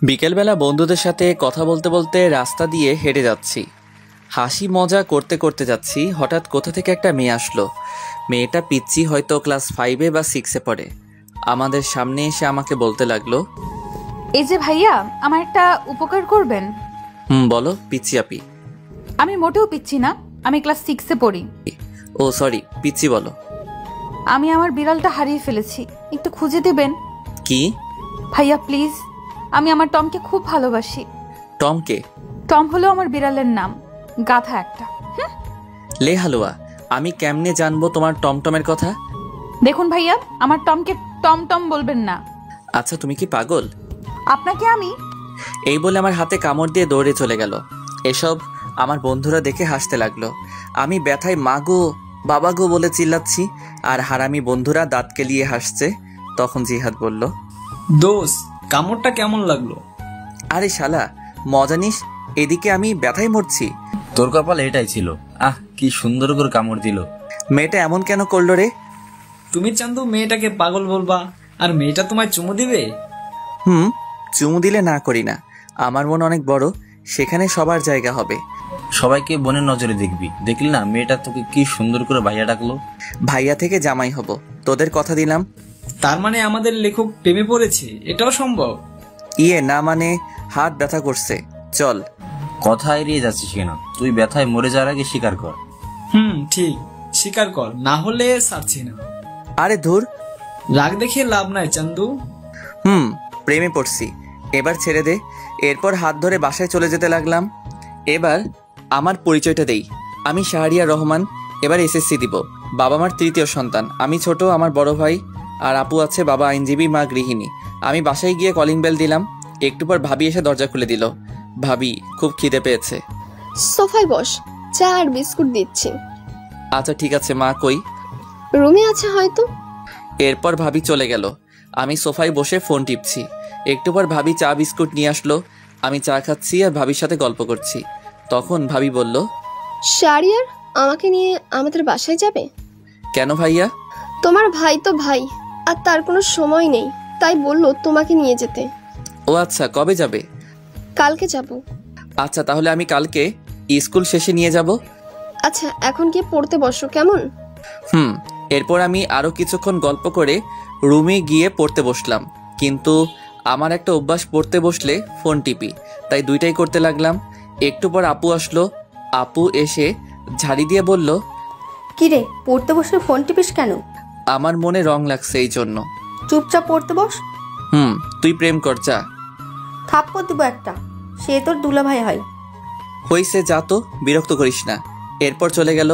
বিকেলবেলা বন্ধুদের সাথে কথা বলতে বলতে রাস্তা দিয়ে হেঁটে যাচ্ছি। হাসি মজা করতে করতে যাচ্ছি, হঠাৎ কোথা থেকে একটা মেয়ে আসলো। মেয়েটা পিচ্চি, হয়তো ক্লাস 5 বা 6 পড়ে। আমাদের সামনে এসে আমাকে বলতে লাগলো, এই যে ভাইয়া, আমার একটা উপকার করবেন। বলো পিচ্চি আপি। আমি মোটেও পিচ্ছি না, আমি ক্লাস 6 পড়ি। ও সরি, পিচ্চি বলো। আমি আমার বিড়ালটা হারিয়ে ফেলেছি, একটু খুঁজে দেবেন? কি? ভাইয়া প্লিজ, আমি আমার টমকে খুব ভালোবাসি। টমকে? টম হলো আমার বিড়ালের নাম, গাধা একটা। লে হালুয়া, আমি কেমনে জানবো তোমার টমটমের কথা? দেখুন ভাইয়া, আমার টমকে টম টম বলবেন না। আচ্ছা তুমি কি পাগল? আপনাকে আমি। এই বলে আমার হাতে কামড় দিয়ে দৌড়ে চলে গেল। এসব আমার বন্ধুরা দেখে হাসতে লাগলো। আমি ব্যথায় মা গো বাবা গো বলে চিল্লাচ্ছি, আর হারামি বন্ধুরা দাঁত কেলিয়ে হাসছে। তখন জিহাদ বলল, দোস্ত কামড়টা কেমন লাগলো? আরে শালা মজা নিস, এদিকে আমি ব্যথায় মরছি। তোর কপাল এটাই ছিল। কি সুন্দর করে কামড় দিল। মেয়েটা এমন কেন করলো রে? তুমি চান্দু মেয়েটাকে পাগল বলবা, আর মেয়েটা তোমায় চুমু দিবে? চুমু দিলে না করি না, আমার মন অনেক বড়, সেখানে সবার জায়গা হবে। সবাইকে বোনের নজরে দেখবি। দেখলি না মেয়েটা তোকে কি সুন্দর করে ভাইয়া ডাকলো। ভাইয়া থেকে জামাই হব, তোদের কথা দিলাম। তার মানে আমাদের লেখক প্রেমে পড়েছে, এটাও সম্ভব? না মানে হাত ব্যথা করছে, চল। কথা এড়িয়ে যাচ্ছিস কেন? তুই ব্যথায় মরে যাওয়ার আগে স্বীকার কর। ঠিক, স্বীকার কর, না হলে ছাড়ছি না। আরে ধুর, রাগ দেখে লাভ নাই চান্দু। প্রেমে পড়ছি, এবার ছেড়ে দে। এরপর হাত ধরে বাসায় চলে যেতে লাগলাম। এবার আমার পরিচয়টা দেই, আমি শাহরিয়ার রহমান। এবার এসএসসি দিব। বাবা মার তৃতীয় সন্তান, আমি ছোট, আমার বড় ভাই আর আপু আছে, বাবা আইনজীবী, মা গৃহিণী। আমি বাসায় গিয়ে কলিং বেল দিলাম, একটু পর ভাবি এসে দরজা খুলে দিল। ভাবি, খুব খিদে পেয়েছে। সোফায় বস, চা আর বিস্কুট দিচ্ছি। আচ্ছা ঠিক আছে মা, কই? রুমে আছে হয়তো। এরপর ভাবি চলে গেল, আমি সোফায় বসে ফোন টিপছি। একটু পর ভাবি চা বিস্কুট নিয়ে আসলো, আমি চা খাচ্ছি আর ভাবির সাথে গল্প করছি। তখন ভাবি বলল, শাহরিয়ার আমাকে নিয়ে আমাদের বাসায় যাবে? কেন ভাইয়া? তোমার ভাই তো ভাই, আর তার কোনো সময় নেই, তাই বললো তোমাকে নিয়ে যেতে। ও আচ্ছা, কবে যাবে? কালকে যাব। আচ্ছা তাহলে আমি কালকে স্কুল শেষে নিয়ে যাব। আচ্ছা এখন গিয়ে পড়তে বসো কেমন? এরপর আমি আরো কিছুক্ষণ গল্প করে রুমে গিয়ে পড়তে বসলাম। কিন্তু আমার একটা অভ্যাস, পড়তে বসলে ফোন টিপি, তাই দুইটাই করতে লাগলাম। একটু পর আপু আসলো। আপু এসে ঝাড়ি দিয়ে বলল, কিরে পড়তে বসে ফোন টিপিস কেন? আমার মনে রং লাগছে এই জন্য। চুপচাপ পড়তে বস। তুই প্রেম কর, যা। থাপ্পড় দিব একটা, সে তোর দুলাভাই হয়। হইছে, যা তো, বিরক্ত করিস না। এরপর চলে গেল।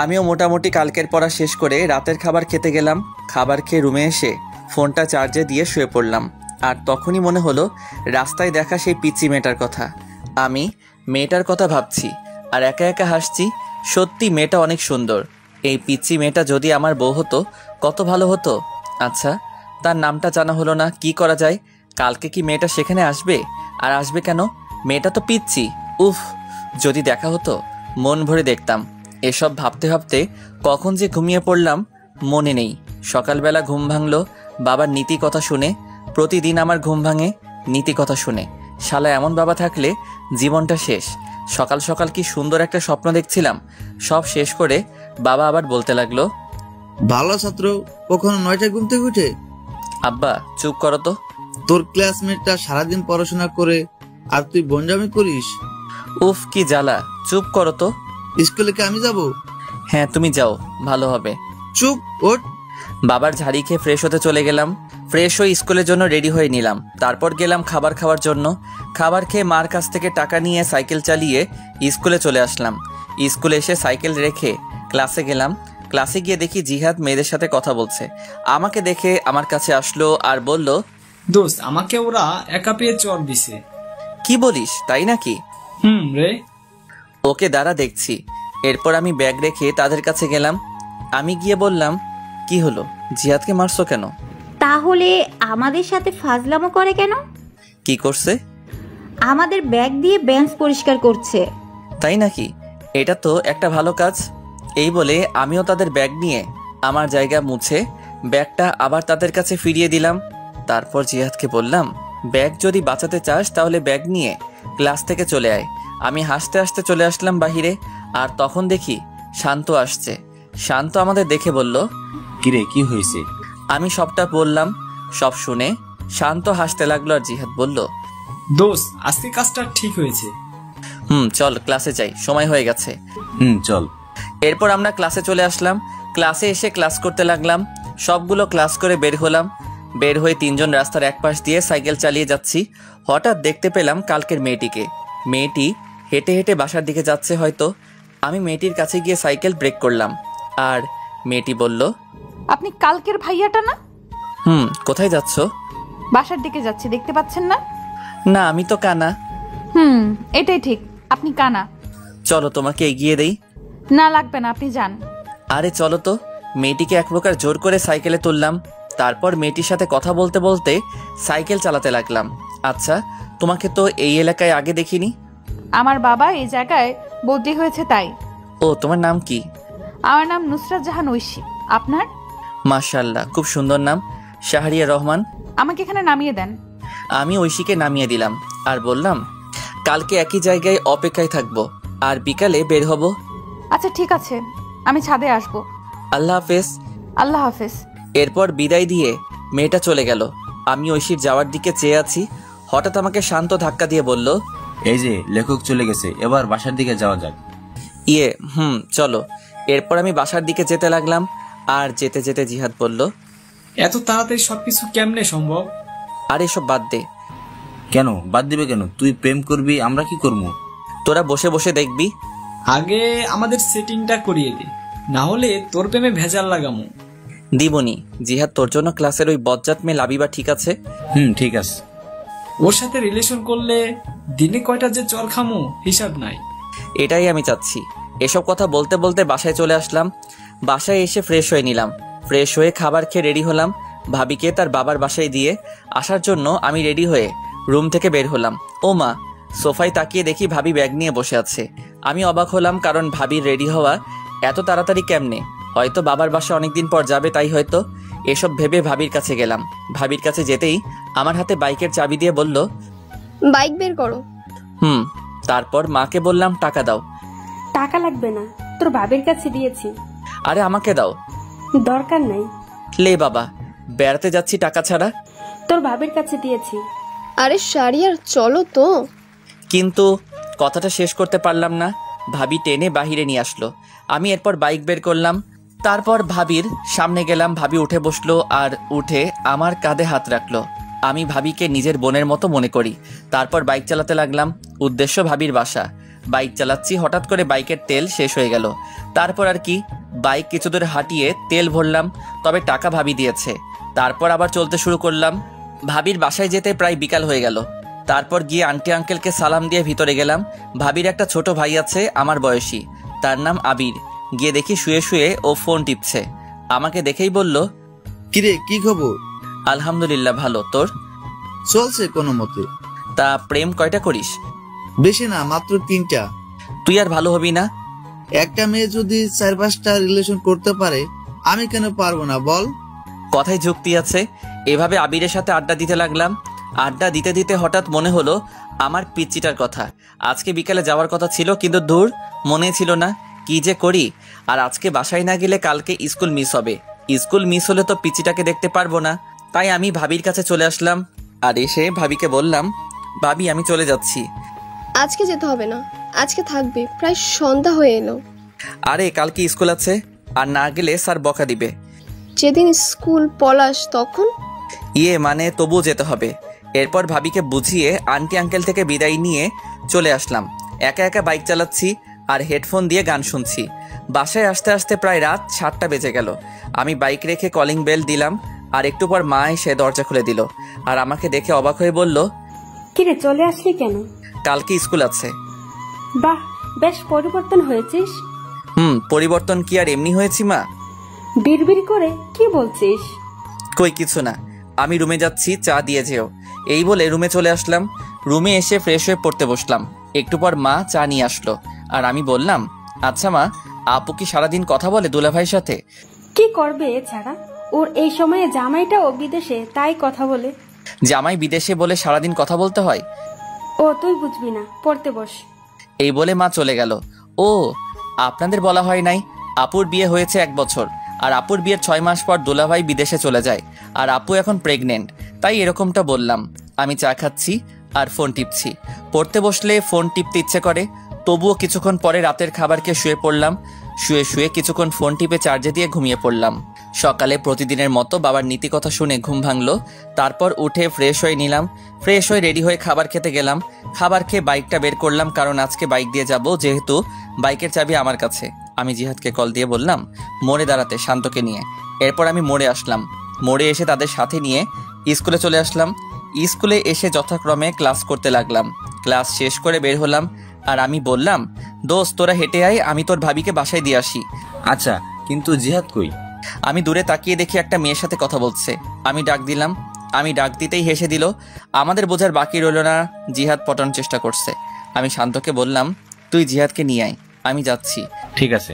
আমিও মোটামুটি কালকের পড়া শেষ করে রাতের খাবার খেতে গেলাম। খাবার খেয়ে রুমে এসে ফোনটা চার্জে দিয়ে শুয়ে পড়লাম। আর তখনই মনে হলো রাস্তায় দেখা সেই পিচ্চি মেয়েটার কথা। আমি মেয়েটার কথা ভাবছি আর একা একা হাসছি। সত্যি মেয়েটা অনেক সুন্দর। এই পিচ্চি মেয়েটা যদি আমার বউ হতো কত ভালো হতো। আচ্ছা, তার নামটা জানা হলো না, কি করা যায়? কালকে কি মেয়েটা সেখানে আসবে? আর আসবে কেন? মেয়েটা তো পিচ্চি। উফ, যদি দেখা হতো মন ভরে দেখতাম। এসব ভাবতে ভাবতে কখন যে ঘুমিয়ে পড়লাম মনে নেই। সকালবেলা ঘুম ভাঙলো বাবার নীতি কথা শুনে। প্রতিদিন আমার ঘুম ভাঙে নীতি কথা শুনে। শালা এমন বাবা থাকলে জীবনটা শেষ। সকাল সকাল কি সুন্দর একটা স্বপ্ন দেখছিলাম, সব শেষ করে বাবা আবার বলতে লাগলো, ভালো ছাত্র কখনো 9টায় ঘুম থেকে উঠে? আব্বা চুপ করো তো। তোর ক্লাসমেটটা সারাদিন পড়াশোনা করে আর তুই বনজামি করিস। উফ কি জ্বালা, চুপ করো তো। স্কুলে কি আমি যাব? হ্যাঁ তুমি যাও, ভালো হবে। চুপ, ওঠ। বাবার ঝাড়ি খেয়ে ফ্রেশ হতে চলে গেলাম। ফ্রেশ হয়ে স্কুলের জন্য রেডি হয়ে নিলাম। তারপর গেলাম খাবার খাওয়ার জন্য। খাবার খেয়ে মার কাছ থেকে টাকা নিয়ে সাইকেল চালিয়ে স্কুলে চলে আসলাম। স্কুলে এসে সাইকেল রেখে ক্লাসে গেলাম। ক্লাসে গিয়ে দেখি জিহাদ মেয়েদের সাথে কথা বলছে। আমাকে দেখে আমার কাছে আসলো আর বলল, দোস্ত আমাকে ওরা একা পেয়ে চর দিছে। কি বলিস, তাই নাকি? রে। ওকে দাঁড়া দেখছি। এরপর আমি ব্যাগ রেখে তাদের কাছে গেলাম। আমি গিয়ে বললাম, কি হলো, জিহাদকে মারছো কেন? তাহলে আমাদের সাথে ফাজলামো করে কেন? কি করছে? আমাদের ব্যাগ দিয়ে বেঞ্চ পরিষ্কার করছে। তাই নাকি? এটা তো একটা ভালো কাজ। এই বলে আমিও তাদের ব্যাগ নিয়ে আমার জায়গা মুছে ব্যাগটা আবার তাদের কাছে ফিরিয়ে দিলাম। তারপর জিহাদকে বললাম, ব্যাগ যদি বাঁচাতে চাস তাহলে ব্যাগ নিয়ে ক্লাস থেকে চলে আয়। আমি হাসতে হাসতে চলে আসলাম বাহিরে, আর তখন দেখি শান্ত আসছে। শান্ত আমাদের দেখে বলল, কিরে কি হয়েছে? আমি সবটা বললাম। সব শুনে শান্ত হাসতে লাগলো, আর জিহাদ বলল, দোস্ত আজকে কাজটা ঠিক হয়েছে। চল ক্লাসে যাই, সময় হয়ে গেছে। চল। এরপর আমরা ক্লাসে চলে আসলাম। ক্লাসে এসে ক্লাস করতে লাগলাম। সবগুলো ক্লাস করে বের হলাম। বের হয়ে তিনজন রাস্তার এক পাশ দিয়ে সাইকেল চালিয়ে যাচ্ছি। হঠাৎ দেখতে পেলাম কালকের মেয়েটিকে। মেয়েটি হেঁটে হেঁটে বাসার দিকে যাচ্ছে হয়তো। আমি মেয়েটির কাছে গিয়ে সাইকেল ব্রেক করলাম, আর মেয়েটি বলল, আপনি কালকের ভাইয়াটা না? কোথায় যাচ্ছ? বাসার দিকে যাচ্ছি, দেখতে পাচ্ছেন না? না, আমি তো কানা। এটাই ঠিক, আপনি কানা। চলো তোমাকে এগিয়ে দেই। না লাগবে না, আপনি যান। আরে চলো তো। মেয়েটিকে এক প্রকার জোর করে সাইকেলে তুললাম। তারপর মেয়েটির সাথে কথা বলতে বলতে সাইকেল চালাতে লাগলাম। আচ্ছা, তোমাকে তো এই এলাকায় আগে দেখিনি। আমার বাবা এই জায়গায় বদলি হয়েছে তাই। ও, তোমার নাম কি? আমার নাম নুসরাত জাহান ঐশী। আপনার? মাশাআল্লাহ, খুব সুন্দর নাম, শাহরিয়া রহমান। আমাকে এখানে নামিয়ে দেন। আমি ঐশীকে নামিয়ে দিলাম আর বললাম, কালকে একই জায়গায় অপেক্ষায় থাকবো, আর বিকালে বের হব। আচ্ছা ঠিক আছে, আমি ছাদে আসবো। আল্লাহ হাফেজ। আল্লাহ হাফেজ। এরপর বিদায় দিয়ে মেয়েটা চলে গেল। আমি ঐশীর যাওয়ার দিকে চেয়ে আছি। হঠাৎ আমাকে শান্ত ধাক্কা দিয়ে বলল, এই যে লেখক চলে গেছে, এবার বাসার দিকে যাওয়া যাক। চলো। এরপর আমি বাসার দিকে যেতে লাগলাম, আর যেতে যেতে জিহাদ বলল, এত তাড়াতাড়ি সবকিছু কেমনে সম্ভব? আর এসব বাদ দে। কেন বাদ দিবে কেন? তুই প্রেম করবি, আমরা কি করবো? তোরা বসে বসে দেখবি। আগে আমাদের সেটিংটা করিয়ে দে, না হলে তোর প্রেমে ভেজাল লাগামু। দিবনি। জিহাদ, তোর জন্য ক্লাসের ওই বজ্জাত মেয়ে লাবিবা ঠিক আছে? ঠিক আছে। ওর সাথে রিলেশন করলে দিনে কয়টা যে চর খামু হিসাব নাই। এটাই আমি চাচ্ছি। এসব কথা বলতে বলতে বাসায় চলে আসলাম। বাসায় এসে ফ্রেশ হয়ে নিলাম। ফ্রেশ হয়ে খাবার খেয়ে রেডি হলাম। ভাবিকে তার বাবার বাসায় দিয়ে আসার জন্য আমি রেডি হয়ে রুম থেকে বের হলাম। ও মা, সোফায় তাকিয়ে দেখি ভাবি ব্যাগ নিয়ে বসে আছে। আমি অবাক হলাম, কারণ ভাবির রেডি হওয়া এত তাড়াতাড়ি কেমনে? হয়তো বাবার বাসা অনেকদিন পর যাবে, তাই হয়তো। এসব ভেবে ভাবির কাছে গেলাম। ভাবির কাছে যেতেই আমার হাতে বাইকের চাবি দিয়ে বলল, বাইক বের করো। তারপর মাকে বললাম, টাকা দাও। টাকা লাগবে না, তোর বাবার কাছে দিয়েছি। আরে আমাকে দাও। দরকার নাই। লে বাবা, বেড়াতে যাচ্ছি টাকা ছাড়া। তোর বাবার কাছে দিয়েছি। আরে শাড়িয়ার চলো তো। কিন্তু কথাটা শেষ করতে পারলাম না। ভাবি টেনে বাহিরে নিয়ে আসলো। আমি এরপর বাইক বের করলাম। তারপর ভাবির সামনে গেলাম। ভাবি উঠে বসলো, আর উঠে আমার কাঁধে হাত রাখলো। আমি ভাবিকে নিজের বোনের মতো মনে করি। তারপর বাইক চালাতে লাগলাম। উদ্দেশ্য ভাবির বাসা। বাইক চালাচ্ছি, হঠাৎ করে বাইকের তেল শেষ হয়ে গেল। তারপর আর কি, বাইক কিছু দূর হাঁটিয়ে তেল ভরলাম, তবে টাকা ভাবি দিয়েছে। তারপর আবার চলতে শুরু করলাম। ভাবির বাসায় যেতে প্রায় বিকাল হয়ে গেল। তারপর গিয়ে আন্টি আঙ্কেলকে সালাম দিয়ে ভিতরে গেলাম। ভাবির একটা ছোট ভাই আছে আমার বয়সী, তার নাম আবির। গিয়ে দেখি শুয়ে শুয়ে ও ফোন টিপছে। আমাকে দেখেই বলল, কিরে কি খবর? আলহামদুলিল্লাহ ভালো, তোর? চলছে কোনো মতে। তা প্রেম কয়টা করিস? বেশি না, মাত্র 3টা। তুই আর ভালো হবি না? একটা মেয়ে যদি 4-5টা রিলেশন করতে পারে, আমি কেন পারবো না বল? কথায় যুক্তি আছে। এভাবে আবিরের সাথে আড্ডা দিতে লাগলাম। আড্ডা দিতে দিতে হঠাৎ মনে হলো আমার পিচ্চিটার কথা। আজকে বিকালে যাওয়ার কথা ছিল, কিন্তু দূর, মনে ছিল না। কি যে করি। আর আজকে বাসায় না গেলে কালকে স্কুল মিস হবে। স্কুল মিস হলে তো পিচ্চিটাকে দেখতে পারবো না। তাই আমি ভাবির কাছে চলে আসলাম, আর এসে ভাবিকে বললাম, ভাবি আমি চলে যাচ্ছি। আজকে যেতে হবে না, আজকে থাকবে, প্রায় সন্ধ্যা হয়ে এলো। আরে কালকে স্কুল আছে, আর না গেলে স্যার বকা দিবে। যেদিন স্কুল পলাশ তখন? মানে তবুও যেতে হবে। এরপর ভাবিকে বুঝিয়ে আন্টি আঙ্কেল থেকে বিদায় নিয়ে চলে আসলাম। একা একা বাইক চালাচ্ছি আর হেডফোন দিয়ে গান শুনছি। বাসায় আসতে আসতে প্রায় রাত 7টা বেজে গেল। আমি বাইক রেখে কলিং বেল দিলাম, আর একটু পর মা এসে দরজা খুলে দিল, আর আমাকে দেখে অবাক হয়ে বলল, কিরে চলে আসলি কেন? কালকে স্কুল আছে। বাহ, বেশ পরিবর্তন হয়েছিস। পরিবর্তন কি আর এমনি হয়েছি মা? বিড়বিড় করে কি বলছিস? কই কিছু না, আমি রুমে যাচ্ছি, চা দিয়ে যেও। এই বলে রুমে চলে আসলাম। রুমে এসে ফ্রেশ হয়ে পড়তে বসলাম। একটু পর মা চা নিয়ে আসলো, আর আমি বললাম, আচ্ছা মা, আপু কি সারাদিন কথা বলে দুলাভাইয়ের সাথে? কি করবে এছাড়া? ওর এই সময়ে জামাইটাও বিদেশে, তাই কথা বলে। জামাই বিদেশে বলে সারাদিন কথা বলতে হয়। ও তুই বুঝবি না, পড়তে বস। এই বলে মা চলে গেল। ও আপনাদের বলা হয় নাই, আপুর বিয়ে হয়েছে 1 বছর, আর আপুর বিয়ের 6 মাস পর দুলাভাই বিদেশে চলে যায়, আর আপু এখন প্রেগনেন্ট, তাই এরকমটা বললাম। আমি চা খাচ্ছি আর ফোন টিপছি। পড়তে বসলে ফোন টিপতে ইচ্ছে করে, তবুও কিছুক্ষণ পরে রাতের খাবারকে শুয়ে পড়লাম। শুয়ে শুয়ে কিছুক্ষণ ফোন টিপে চার্জে দিয়ে ঘুমিয়ে পড়লাম। সকালে প্রতিদিনের মতো বাবার নীতিকথা শুনে ঘুম ভাঙলো। তারপর উঠে ফ্রেশ হয়ে নিলাম। ফ্রেশ হয়ে রেডি হয়ে খাবার খেতে গেলাম। খাবার খেয়ে বাইকটা বের করলাম, কারণ আজকে বাইক দিয়ে যাব, যেহেতু বাইকের চাবি আমার কাছে। আমি জিহাদকে কল দিয়ে বললাম মোড়ে দাঁড়াতে শান্তকে নিয়ে। এরপর আমি মোড়ে আসলাম। মোড়ে এসে তাদের সাথে নিয়ে স্কুলে চলে আসলাম। স্কুলে এসে যথাক্রমে ক্লাস করতে লাগলাম। ক্লাস শেষ করে বের হলাম, আর আমি বললাম দোস্ত তোরা হেঁটে আয়, আমি তোর ভাবিকে বাসায় দিয়ে আসি। আচ্ছা, কিন্তু জিহাদ কই? আমি দূরে তাকিয়ে দেখি একটা মেয়ের সাথে কথা বলছে। আমি ডাক দিলাম। আমি ডাক দিতেই হেসে দিল। আমাদের বোঝার বাকি রইল না, জিহাদ পটানোর চেষ্টা করছে। আমি শান্তকে বললাম তুই জিহাদকে নিয়ে আয়, আমি যাচ্ছি। ঠিক আছে।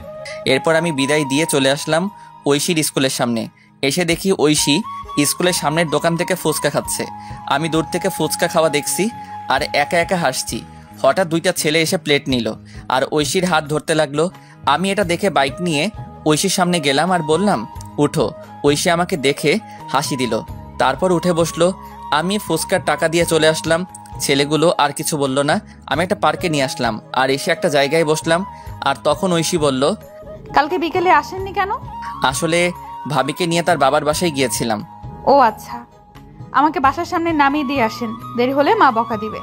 এরপর আমি বিদায় দিয়ে চলে আসলাম ঐশীর স্কুলের সামনে। এসে দেখি ঐশী স্কুলের সামনের দোকান থেকে ফুচকা খাচ্ছে। আমি দূর থেকে ফুচকা খাওয়া দেখছি আর একা একা হাসছি। হঠাৎ 2টা ছেলে এসে প্লেট নিল আর ঐশীর হাত ধরতে লাগলো। আমি এটা দেখে বাইক নিয়ে ঐশীর সামনে গেলাম আর বললাম উঠো। ঐশী আমাকে দেখে হাসি দিল, তারপর উঠে বসলো। আমি ফুচকার টাকা দিয়ে চলে আসলাম। ছেলেগুলো আর কিছু বলল না। আমি একটা পার্কে নিয়ে আসলাম আর এসে একটা জায়গায় বসলাম। আর তখন ঐশী বলল কালকে বিকেলে আসেননি কেন? আসলে ভাবিকে নিয়ে তার বাবার বাসায় গিয়েছিলাম। ও আচ্ছা, আমাকে বাসার সামনে নামিয়ে দিয়ে আসেন, দেরি হলে মা বকা দিবে।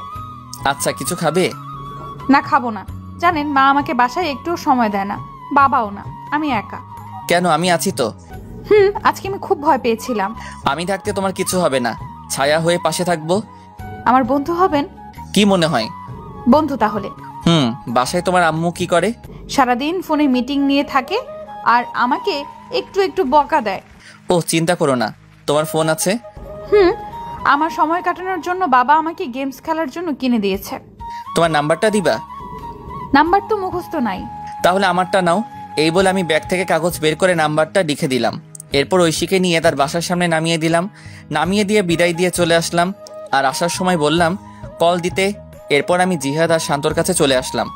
আচ্ছা, কিছু খাবে? না খাবো না, জানেন মা আমাকে বাসায় একটুও সময় দেয় না, বাবাও না, আমি একা। কেন, আমি আছি তো। আজকে আমি খুব ভয় পেয়েছিলাম। আমি থাকতে তোমার কিছু হবে না, ছায়া হয়ে পাশে থাকবো। আমার বন্ধু হবেন? কি মনে হয়? বন্ধু তাহলে। বাসায় তোমার আম্মু কি করে? সারাদিন ফোনে মিটিং নিয়ে থাকে আর আমাকে একটু একটু বকা দেয়। ও চিন্তা করো না, তোমার ফোন আছে। আমার সময় কাটানোর জন্য বাবা আমাকে গেমস খেলার জন্য কিনে দিয়েছে। তোমার নাম্বারটা দিবা? নাম্বার তো মুখস্থ নাই। তাহলে আমারটা নাও। এই বলে আমি ব্যাগ থেকে কাগজ বের করে নাম্বারটা লিখে দিলাম। এরপর ঐশীকে নিয়ে তার বাসার সামনে নামিয়ে দিলাম। নামিয়ে দিয়ে বিদায় দিয়ে চলে আসলাম। আর আসার সময় বললাম কল দিতে। এরপর আমি জিহাদ আর শান্তর কাছে চলে আসলাম।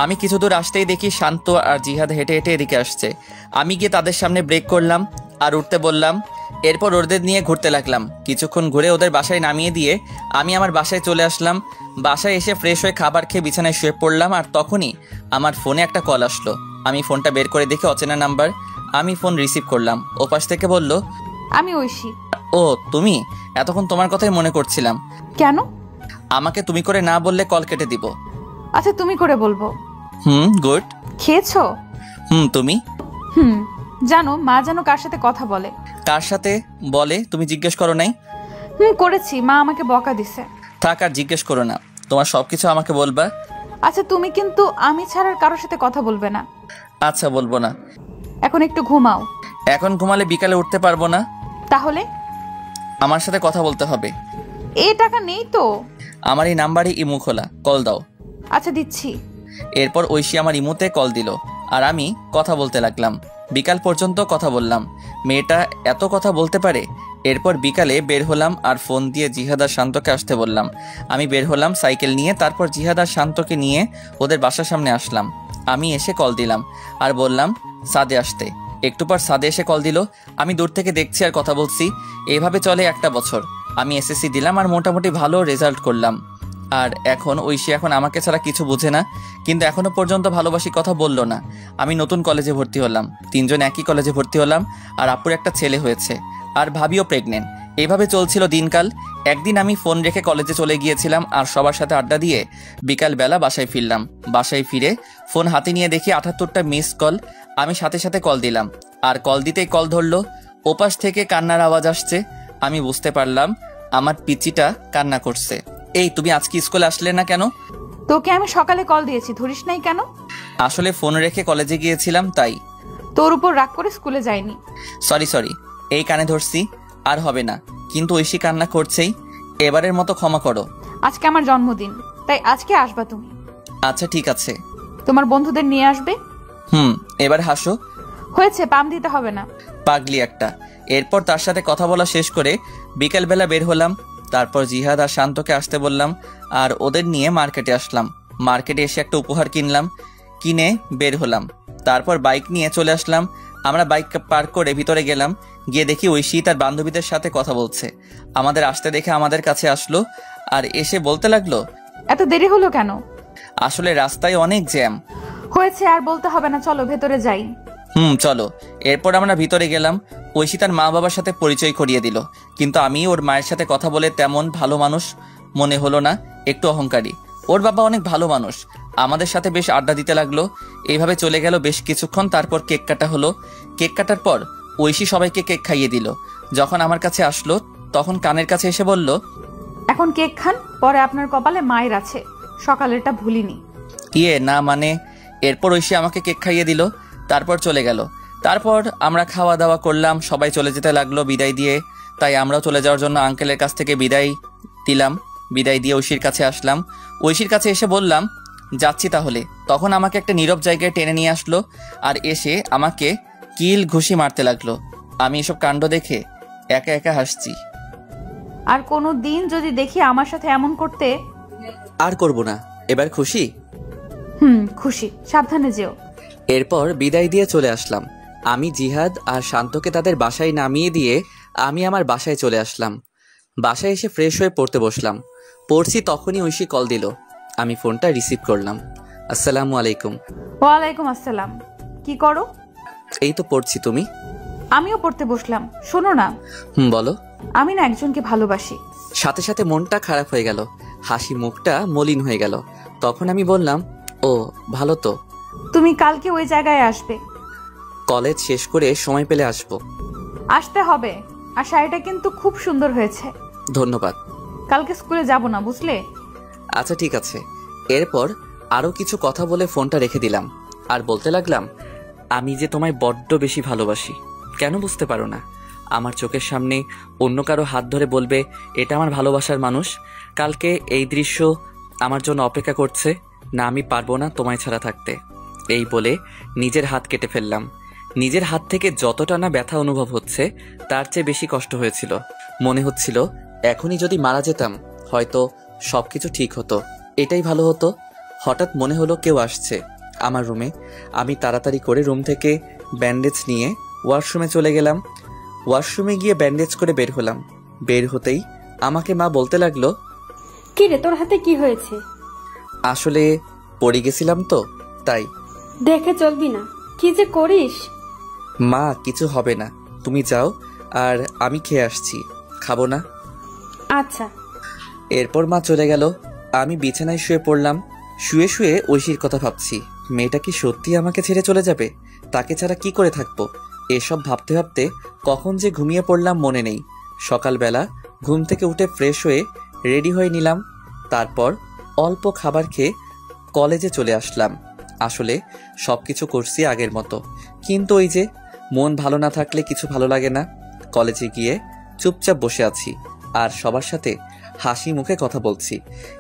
আমি কিছু দূর আসতেই দেখি শান্ত আর জিহাদ হেঁটে হেঁটে এদিকে আসছে। আমি গিয়ে তাদের সামনে ব্রেক করলাম আর উঠতে বললাম। এরপর ওদের নিয়ে ঘুরতে লাগলাম। কিছুক্ষণ ঘুরে ওদের বাসায় নামিয়ে দিয়ে আমি আমার বাসায় চলে আসলাম। বাসায় এসে ফ্রেশ হয়ে খাবার খেয়ে বিছানায় শুয়ে পড়লাম। আর তখনই আমার ফোনে একটা কল আসলো। আমি ফোনটা বের করে দেখি অচেনা নাম্বার। আমি ফোন রিসিভ করলাম। ওপাশ থেকে বলল আমি ঐশী। ও তুমি? এতক্ষণ তোমার কথাই মনে করছিলাম। কেন? আমাকে তুমি করে না বললে কল কেটে দিব। আচ্ছা তুমি করে বলবো। গুড। খেয়েছো? তুমি? জানো মা যেন কার সাথে কথা বলে। কার সাথে বলে তুমি জিজ্ঞেস করো নাই? করেছি, মা আমাকে বকা দিছে। থাক আর জিজ্ঞেস করো না, তোমার সবকিছু আমাকে বলবা। আচ্ছা তুমি কিন্তু আমি ছাড়ার কারোর সাথে কথা বলবে না। আচ্ছা বলবো না। এখন একটু ঘুমাও। এখন ঘুমালে বিকালে উঠতে পারবো না। তাহলে? আমার সাথে কথা বলতে হবে। এই টাকা নেই তো। আমার এই নাম্বারে ইমু খোলা, কল দাও। আচ্ছা দিচ্ছি। এরপর ঐশী আমার ইমুতে কল দিল আর আমি কথা বলতে লাগলাম। বিকাল পর্যন্ত কথা বললাম। মেয়েটা এত কথা বলতে পারে। এরপর বিকালে বের হলাম আর ফোন দিয়ে জিহাদ আর শান্তকে আসতে বললাম। আমি বের হলাম সাইকেল নিয়ে। তারপর জিহাদ আর শান্তকে নিয়ে ওদের বাসার সামনে আসলাম। আমি এসে কল দিলাম আর বললাম সাদে আসতে। একটু পর সাদে এসে কল দিল। আমি দূর থেকে দেখছি আর কথা বলছি। এভাবে চলে 1টা বছর। আমি এসএসসি দিলাম আর মোটামুটি ভালো রেজাল্ট করলাম। আর এখন ঐশী এখন আমাকে ছাড়া কিছু বুঝে না, কিন্তু এখনো পর্যন্ত ভালোবাসি কথা বলল না। আমি নতুন কলেজে ভর্তি হলাম, 3জন একই কলেজে ভর্তি হলাম। আর আপুর একটা ছেলে হয়েছে আর ভাবিও প্রেগনেন্ট। এইভাবে চলছিল দিনকাল। একদিন আমি ফোন রেখে কলেজে চলে গিয়েছিলাম আর সবার সাথে আড্ডা দিয়ে বিকালবেলা বাসায় ফিরলাম। বাসায় ফিরে ফোন হাতে নিয়ে দেখি 78টা মিস কল। আমি সাথে সাথে কল দিলাম আর কল দিতেই কল ধরলো। ওপাশ থেকে কান্নার আওয়াজ আসছে। আমি বুঝতে পারলাম আমার পিচিটা কান্না করছে। এই তুমি আজকে স্কুলে আসলে না কেন? তোকে আমি সকালে কল দিয়েছি, ধরিস নাই কেন? আসলে ফোন রেখে কলেজে গিয়েছিলাম তাই। তোর উপর রাগ করে স্কুলে যাইনি। সরি, এই কানে ধরছি, আর হবে না। কিন্তু ঐশী কান্না করছেই, এবারের মতো ক্ষমা করো। আজকে আমার জন্মদিন, তাই আজকে আসবা তুমি। আচ্ছা ঠিক আছে। তোমার বন্ধুদের নিয়ে আসবে। এবার হাসো। হয়েছে, পাম দিতে হবে না। পাগলি একটা। এরপর তার সাথে কথা বলা শেষ করে বিকালবেলা বের হলাম। তারপর জিহাদ আর শান্তকে আসতে বললাম আর ওদের নিয়ে মার্কেটে আসলাম। মার্কেটে এসে একটা উপহার কিনলাম, কিনে বের হলাম। তারপর বাইক নিয়ে চলে আসলাম। আমরা বাইক পার্ক করে ভিতরে গেলাম। গিয়ে দেখি ঐশী তার বান্ধবীদের সাথে কথা বলছে। আমাদের আসতে দেখে আমাদের কাছে আসলো আর এসে বলতে লাগলো, এত দেরি হলো কেন? আসলে রাস্তায় অনেক জ্যাম। হয়েছে, আর বলতে হবে না, চলো ভেতরে যাই। চলো। এরপর আমরা ভিতরে গেলাম। ঐশী তার মা বাবার সাথে পরিচয় করিয়ে দিল, কিন্তু আমি ওর মায়ের সাথে কথা বলে তেমন ভালো মানুষ মনে হলো না, একটু অহংকারী। ওর বাবা অনেক ভালো মানুষ, আমাদের সাথে বেশ আড্ডা দিতে লাগলো। এইভাবে চলে গেল বেশ কিছুক্ষণ। তারপর কেক কাটা হলো। কেক কাটার পর ঐশী সবাইকে কেক খাইয়ে দিল। যখন আমার কাছে আসলো তখন কানের কাছে এসে বলল, এখন কেক খান, পরে আপনার কপালে মায়ের আছে, সকালেরটা ভুলিনি। না মানে। এরপর ঐশী আমাকে কেক খাইয়ে দিল, তারপর চলে গেল। তারপর আমরা খাওয়া দাওয়া করলাম, সবাই চলে যেতে লাগলো বিদায় দিয়ে। তাই আমরাও চলে যাওয়ার জন্য আঙ্কেলের কাছ থেকে বিদায় দিলাম। বিদায় দিয়ে ঐশীর কাছে আসলাম। ঐশীর কাছে এসে বললাম, যাচ্ছি তাহলে। তখন আমাকে একটা নীরব জায়গায় টেনে নিয়ে আসলো আর এসে আমাকে কিল ঘুষি মারতে লাগলো। আমি এসব কাণ্ড দেখে একা একা হাসছি। আর কোনো দিন যদি দেখি আমার সাথে এমন করতে। আর করব না, এবার খুশি? খুশি, সাবধানে যেও। এরপর বিদায় দিয়ে চলে আসলাম। আমি জিহাদ আর শান্তকে তাদের বাসায় নামিয়ে দিয়ে আমি আমার বাসায় চলে আসলাম। বাসায় এসে ফ্রেশ হয়ে পড়তে বসলাম। পড়ছি তখনই ঐশী কল দিল। আমি ফোনটা রিসিভ করলাম। আসসালামু আলাইকুম। ওয়ালাইকুম আসসালাম। কি করো? এই তো পড়ছি, তুমি? আমিও পড়তে বসলাম। শোনো না। বলো। আমি না একজনকে ভালোবাসি। সাথে সাথে মনটা খারাপ হয়ে গেল, হাসি মুখটা মলিন হয়ে গেল। তখন আমি বললাম, ও ভালো তো। তুমি কালকে ওই জায়গায় আসবে? কলেজ শেষ করে সময় পেলে আসবো। আসতে হবে। আর শাড়িটা কিন্তু খুব সুন্দর হয়েছে। ধন্যবাদ। কালকে স্কুলে যাব না, বুঝলে? আচ্ছা ঠিক আছে। এরপর আরো কিছু কথা বলে ফোনটা রেখে দিলাম আর বলতে লাগলাম, আমি যে তোমায় বড্ড বেশি ভালোবাসি। কেন বুঝতে পারো না? আমার চোখের সামনে অন্য কারো হাত ধরে বলবে এটা আমার ভালোবাসার মানুষ। কালকে এই দৃশ্য আমার জন্য অপেক্ষা করছে। না, আমি পারবো না তোমায় ছাড়া থাকতে। এই বলে নিজের হাত কেটে ফেললাম। নিজের হাত থেকে যতটা না ব্যথা অনুভব হচ্ছে তার চেয়ে বেশি কষ্ট হয়েছিল। মনে হচ্ছিল এখনই যদি মারা যেতাম হয়তো সবকিছু ঠিক হতো, এটাই ভালো হতো। হঠাৎ মনে হলো কেউ আসছে আমার রুমে। আমি তাড়াতাড়ি করে রুম থেকে ব্যান্ডেজ নিয়ে ওয়াশরুমে চলে গেলাম। ওয়াশরুমে গিয়ে ব্যান্ডেজ করে বের হলাম। বের হতেই আমাকে মা বলতে লাগলো, কি রে, তোর হাতে কি হয়েছে? আসলে পড়ে গেছিলাম তো তাই। দেখে চলবি না, কি যে করিস। মা কিছু হবে না, তুমি যাও, আর আমি খেয়ে আসছি। খাবো না? আচ্ছা। এরপর মা চলে গেল। আমি বিছানায় শুয়ে পড়লাম। শুয়ে শুয়ে ঐশীর কথা ভাবছি। মেয়েটা কি সত্যি আমাকে ছেড়ে চলে যাবে? তাকে ছাড়া কি করে থাকবো? এসব ভাবতে ভাবতে কখন যে ঘুমিয়ে পড়লাম মনে নেই। সকালবেলা ঘুম থেকে উঠে ফ্রেশ হয়ে রেডি হয়ে নিলাম। তারপর অল্প খাবার খেয়ে কলেজে চলে আসলাম। আসলে সবকিছু করছি আগের মতো, কিন্তু ওই যে মন ভালো না থাকলে কিছু ভালো লাগে না। কলেজে গিয়ে চুপচাপ বসে আছি আর সবার সাথে হাসি মুখে কথা বলছি।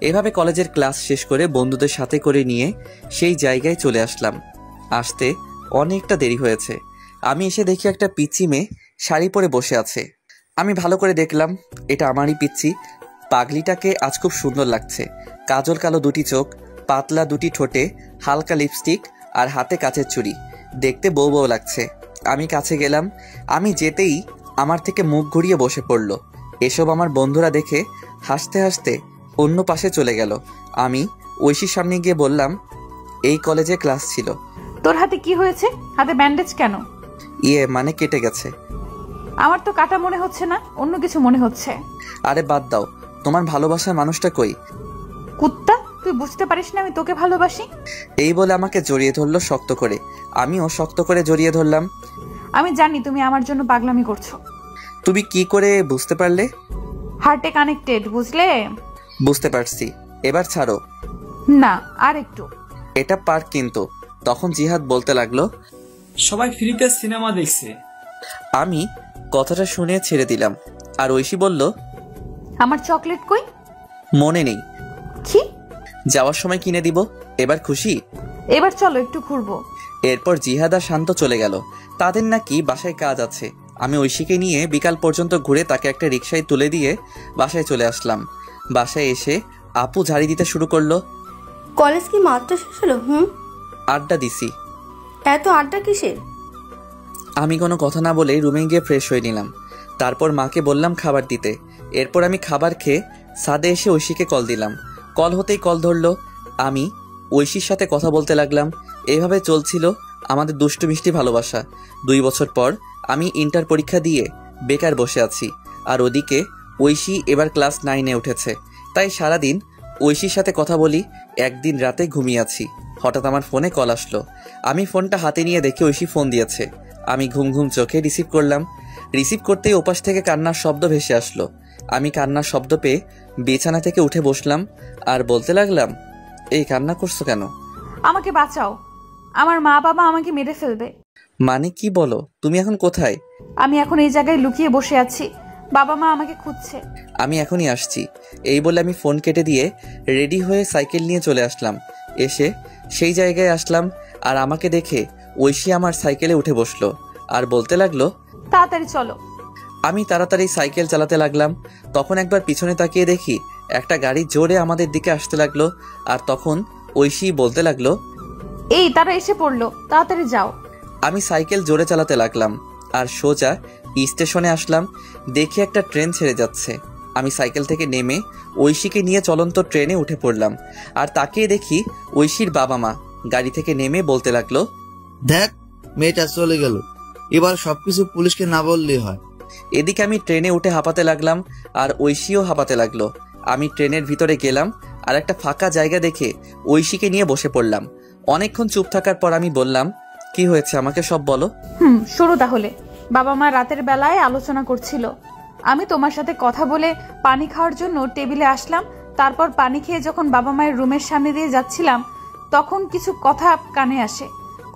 এভাবে কলেজের ক্লাস শেষ করে বন্ধুদের সাথে করে নিয়ে সেই জায়গায় চলে আসলাম। আসতে অনেকটা দেরি হয়েছে। আমি এসে দেখি একটা পিচ্চি মেয়ে শাড়ি পরে বসে আছে। আমি ভালো করে দেখলাম এটা আমারই পিচ্চি। পাগলিটাকে আজ খুব সুন্দর লাগছে। কাজল কালো দুটি চোখ, পাতলা দুটি ঠোঁটে হালকা লিপস্টিক আর হাতে কাচের চুড়ি, দেখতে বউ বউ লাগছে। আমি কাছে গেলাম। আমি যেতেই আমার থেকে মুখ ঘুরিয়ে বসে পড়ল। এসব আমার বন্ধুরা দেখে হাসতে হাসতে অন্য পাশে চলে গেল। আমি ঐশীর সামনে গিয়ে বললাম, এই কলেজে ক্লাস ছিল। তোর হাতে কি হয়েছে? হাতে ব্যান্ডেজ কেন? মানে কেটে গেছে। আমার তো কাটা মনে হচ্ছে না, অন্য কিছু মনে হচ্ছে। আরে বাদ দাও, তোমার ভালোবাসার মানুষটা কই? কুত্তা, তুই বুঝতে পারিস না আমি তোকে ভালোবাসি? এই বলে আমাকে জড়িয়ে ধরলো শক্ত করে। আমিও শক্ত করে জড়িয়ে ধরলাম। আমি জানি তুমি আমার জন্য পাগলামি করছো। তুমি কি করে বুঝতে পারলে? হার্টে কানেক্টেড, বুঝলে? বুঝতে পারছি, এবার ছাড়ো। না, আর একটু। এটা পার্ক কিন্তু। তখন জিহাদ বলতে লাগলো, সবাই ফ্রিতে সিনেমা দেখছে। আমি কথাটা শুনে ছেড়ে দিলাম। আর ঐশী বলল, আমার চকলেট কই? মনে নেই। কি? যাওয়ার সময় কিনে দিব। এবার খুশি? এবার চলো একটু ঘুরবো। এরপর জিহাদ আর শান্ত চলে গেল। তাদের নাকি বাসায় কাজ আছে। আমি ঐশীকে নিয়ে বিকাল পর্যন্ত ঘুরে তাকে একটা রিকশায় তুলে দিয়ে বাসায় চলে আসলাম। বাসায় এসে আপু ঝাড়ি দিতে শুরু করলো। কলেজ কি মাত্র শেষ হলো? আড্ডা দিছি। এত আড্ডা কিসের? আমি কোনো কথা না বলে রুমে গিয়ে ফ্রেশ হয়ে নিলাম। তারপর মাকে বললাম খাবার দিতে। এরপর আমি খাবার খেয়ে ছাদে এসে ঐশীকে কল দিলাম। কল হতেই কল ধরলো। আমি ঐশীর সাথে কথা বলতে লাগলাম। এইভাবে চলছিল আমাদের দুষ্টু মিষ্টি ভালোবাসা। 2 বছর পর আমি ইন্টার পরীক্ষা দিয়ে বেকার বসে আছি, আর ওদিকে ঐশী এবার ক্লাস 9-এ উঠেছে। তাই সারাদিন ঐশীর সাথে কথা বলি। একদিন রাতে ঘুমিয়ে আছি, হঠাৎ আমার ফোনে কল আসলো। আমি ফোনটা হাতে নিয়ে দেখে ঐশী ফোন দিয়েছে। আমি ঘুম ঘুম চোখে রিসিভ করলাম। রিসিভ করতেই ওপাশ থেকে কান্নার শব্দ ভেসে আসলো। আমি কান্নার শব্দ পেয়ে বিছানা থেকে উঠে বসলাম আর বলতে লাগলাম, এই কান্না করছো কেন? আমাকে বাঁচাও, আমার মা বাবা আমাকে মেরে ফেলবে। মানে কি বলো? তুমি এখন কোথায়? আমি এখন এই জায়গায় লুকিয়ে বসে আছি, বাবা মা আমাকে খুঁজছে। আমি এখনই আসছি। এই বলে আমি ফোন কেটে দিয়ে রেডি হয়ে সাইকেল নিয়ে চলে আসলাম। এসে সেই জায়গায় আসলাম, আর আমাকে দেখে ঐশী আমার সাইকেলে উঠে বসলো আর বলতে লাগলো, তাড়াতাড়ি চলো। আমি তাড়াতাড়ি সাইকেল চালাতে লাগলাম। তখন একবার পিছনে তাকিয়ে দেখি একটা গাড়ি জোরে আমাদের দিকে আসতে লাগলো। আর তখন ঐশী বলতে লাগলো, এই তারা এসে পড়লো, তাড়াতাড়ি যাও। আমি সাইকেল জোরে চালাতে লাগলাম আর সোজা স্টেশনে আসলাম। দেখি একটা ট্রেন ছেড়ে যাচ্ছে। আমি সাইকেল থেকে নেমে ঐশীকে নিয়ে চলন্ত ট্রেনে উঠে পড়লাম। আর তাকিয়ে দেখি ঐশীর বাবা মা গাড়ি থেকে নেমে বলতে লাগলো, দেখ মেয়েটা চলে গেল, এবার সবকিছু পুলিশকে না বললেই হয়। এদিকে আমি ট্রেনে উঠে হাঁপাতে লাগলাম আর ঐশীও হাঁপাতে লাগলো। আমি ট্রেনের ভিতরে গেলাম আর একটা ফাঁকা জায়গা দেখে ঐশীকে নিয়ে বসে পড়লাম। অনেকক্ষণ চুপ থাকার পর আমি বললাম, কি হয়েছে আমাকে সব বলো। শুরু তাহলে। বাবা মা রাতের বেলায় আলোচনা করছিল। আমি তোমার সাথে কথা বলে পানি খাওয়ার জন্য টেবিলে আসলাম। তারপর পানি খেয়ে যখন বাবা মায়ের রুমের সামনে দিয়ে যাচ্ছিলাম, তখন কিছু কথা কানে আসে।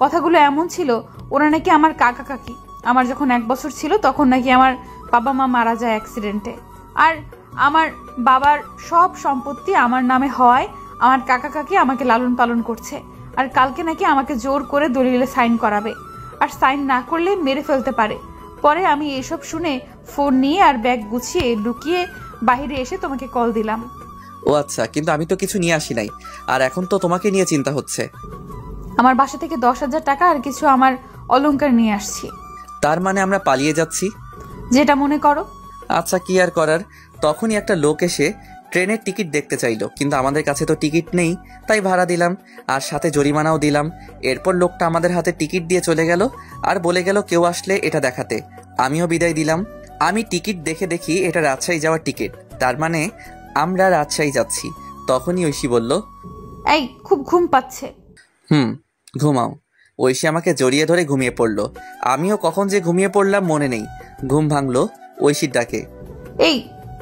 কথাগুলো এমন ছিল, ওরা নাকি আমার কাকা কাকি। আমার যখন 1 বছর ছিল তখন নাকি আমার বাবা মা মারা যায় অ্যাক্সিডেন্টে। আর আমার বাবার সব সম্পত্তি আমার নামে হওয়ায় আমার কাকা কাকি আমাকে লালন পালন করছে। আর কালকে নাকি আমাকে জোর করে দলিলে সাইন করাবে, আর সাইন না করলে মেরে ফেলতে পারে। পরে আমি এসব শুনে ফোন নিয়ে আর ব্যাগ গুছিয়ে লুকিয়ে বাইরে এসে তোমাকে কল দিলাম। ও আচ্ছা, কিন্তু আমি তো কিছু নিয়ে আসি নাই, আর এখন তো তোমাকে নিয়ে চিন্তা হচ্ছে। আমার বাসা থেকে 10,000 টাকা আর কিছু আমার অলংকার নিয়ে আসছি। তার মানে আমরা পালিয়ে যাচ্ছি? যেটা মনে করো। আচ্ছা, কি আর করার। তখনই একটা লোক এসে ট্রেনের টিকিট দেখতে চাইলো, কিন্তু আমাদের কাছে তো টিকিট নেই, তাই ভাড়া দিলাম আর সাথে জরিমানাও দিলাম। এরপর লোকটা আমাদের হাতে টিকিট দিয়ে চলে গেল আর বলে গেল কেউ আসলে এটা দেখাতে। আমিও বিদায় দিলাম। আমি টিকিট দেখে দেখি এটা রাজশাহী যাওয়ার টিকিট, তার মানে আমরা রাজশাহী যাচ্ছি। তখনই ঐশী বলল, এই খুব ঘুম পাচ্ছে। ঘুমাও। ঐশী আমাকে জড়িয়ে ধরে ঘুমিয়ে পড়লো। আমিও কখন যে ঘুমিয়ে পড়লাম মনে নেই। ঘুম ভাঙলো ঐশীর ডাকে, এই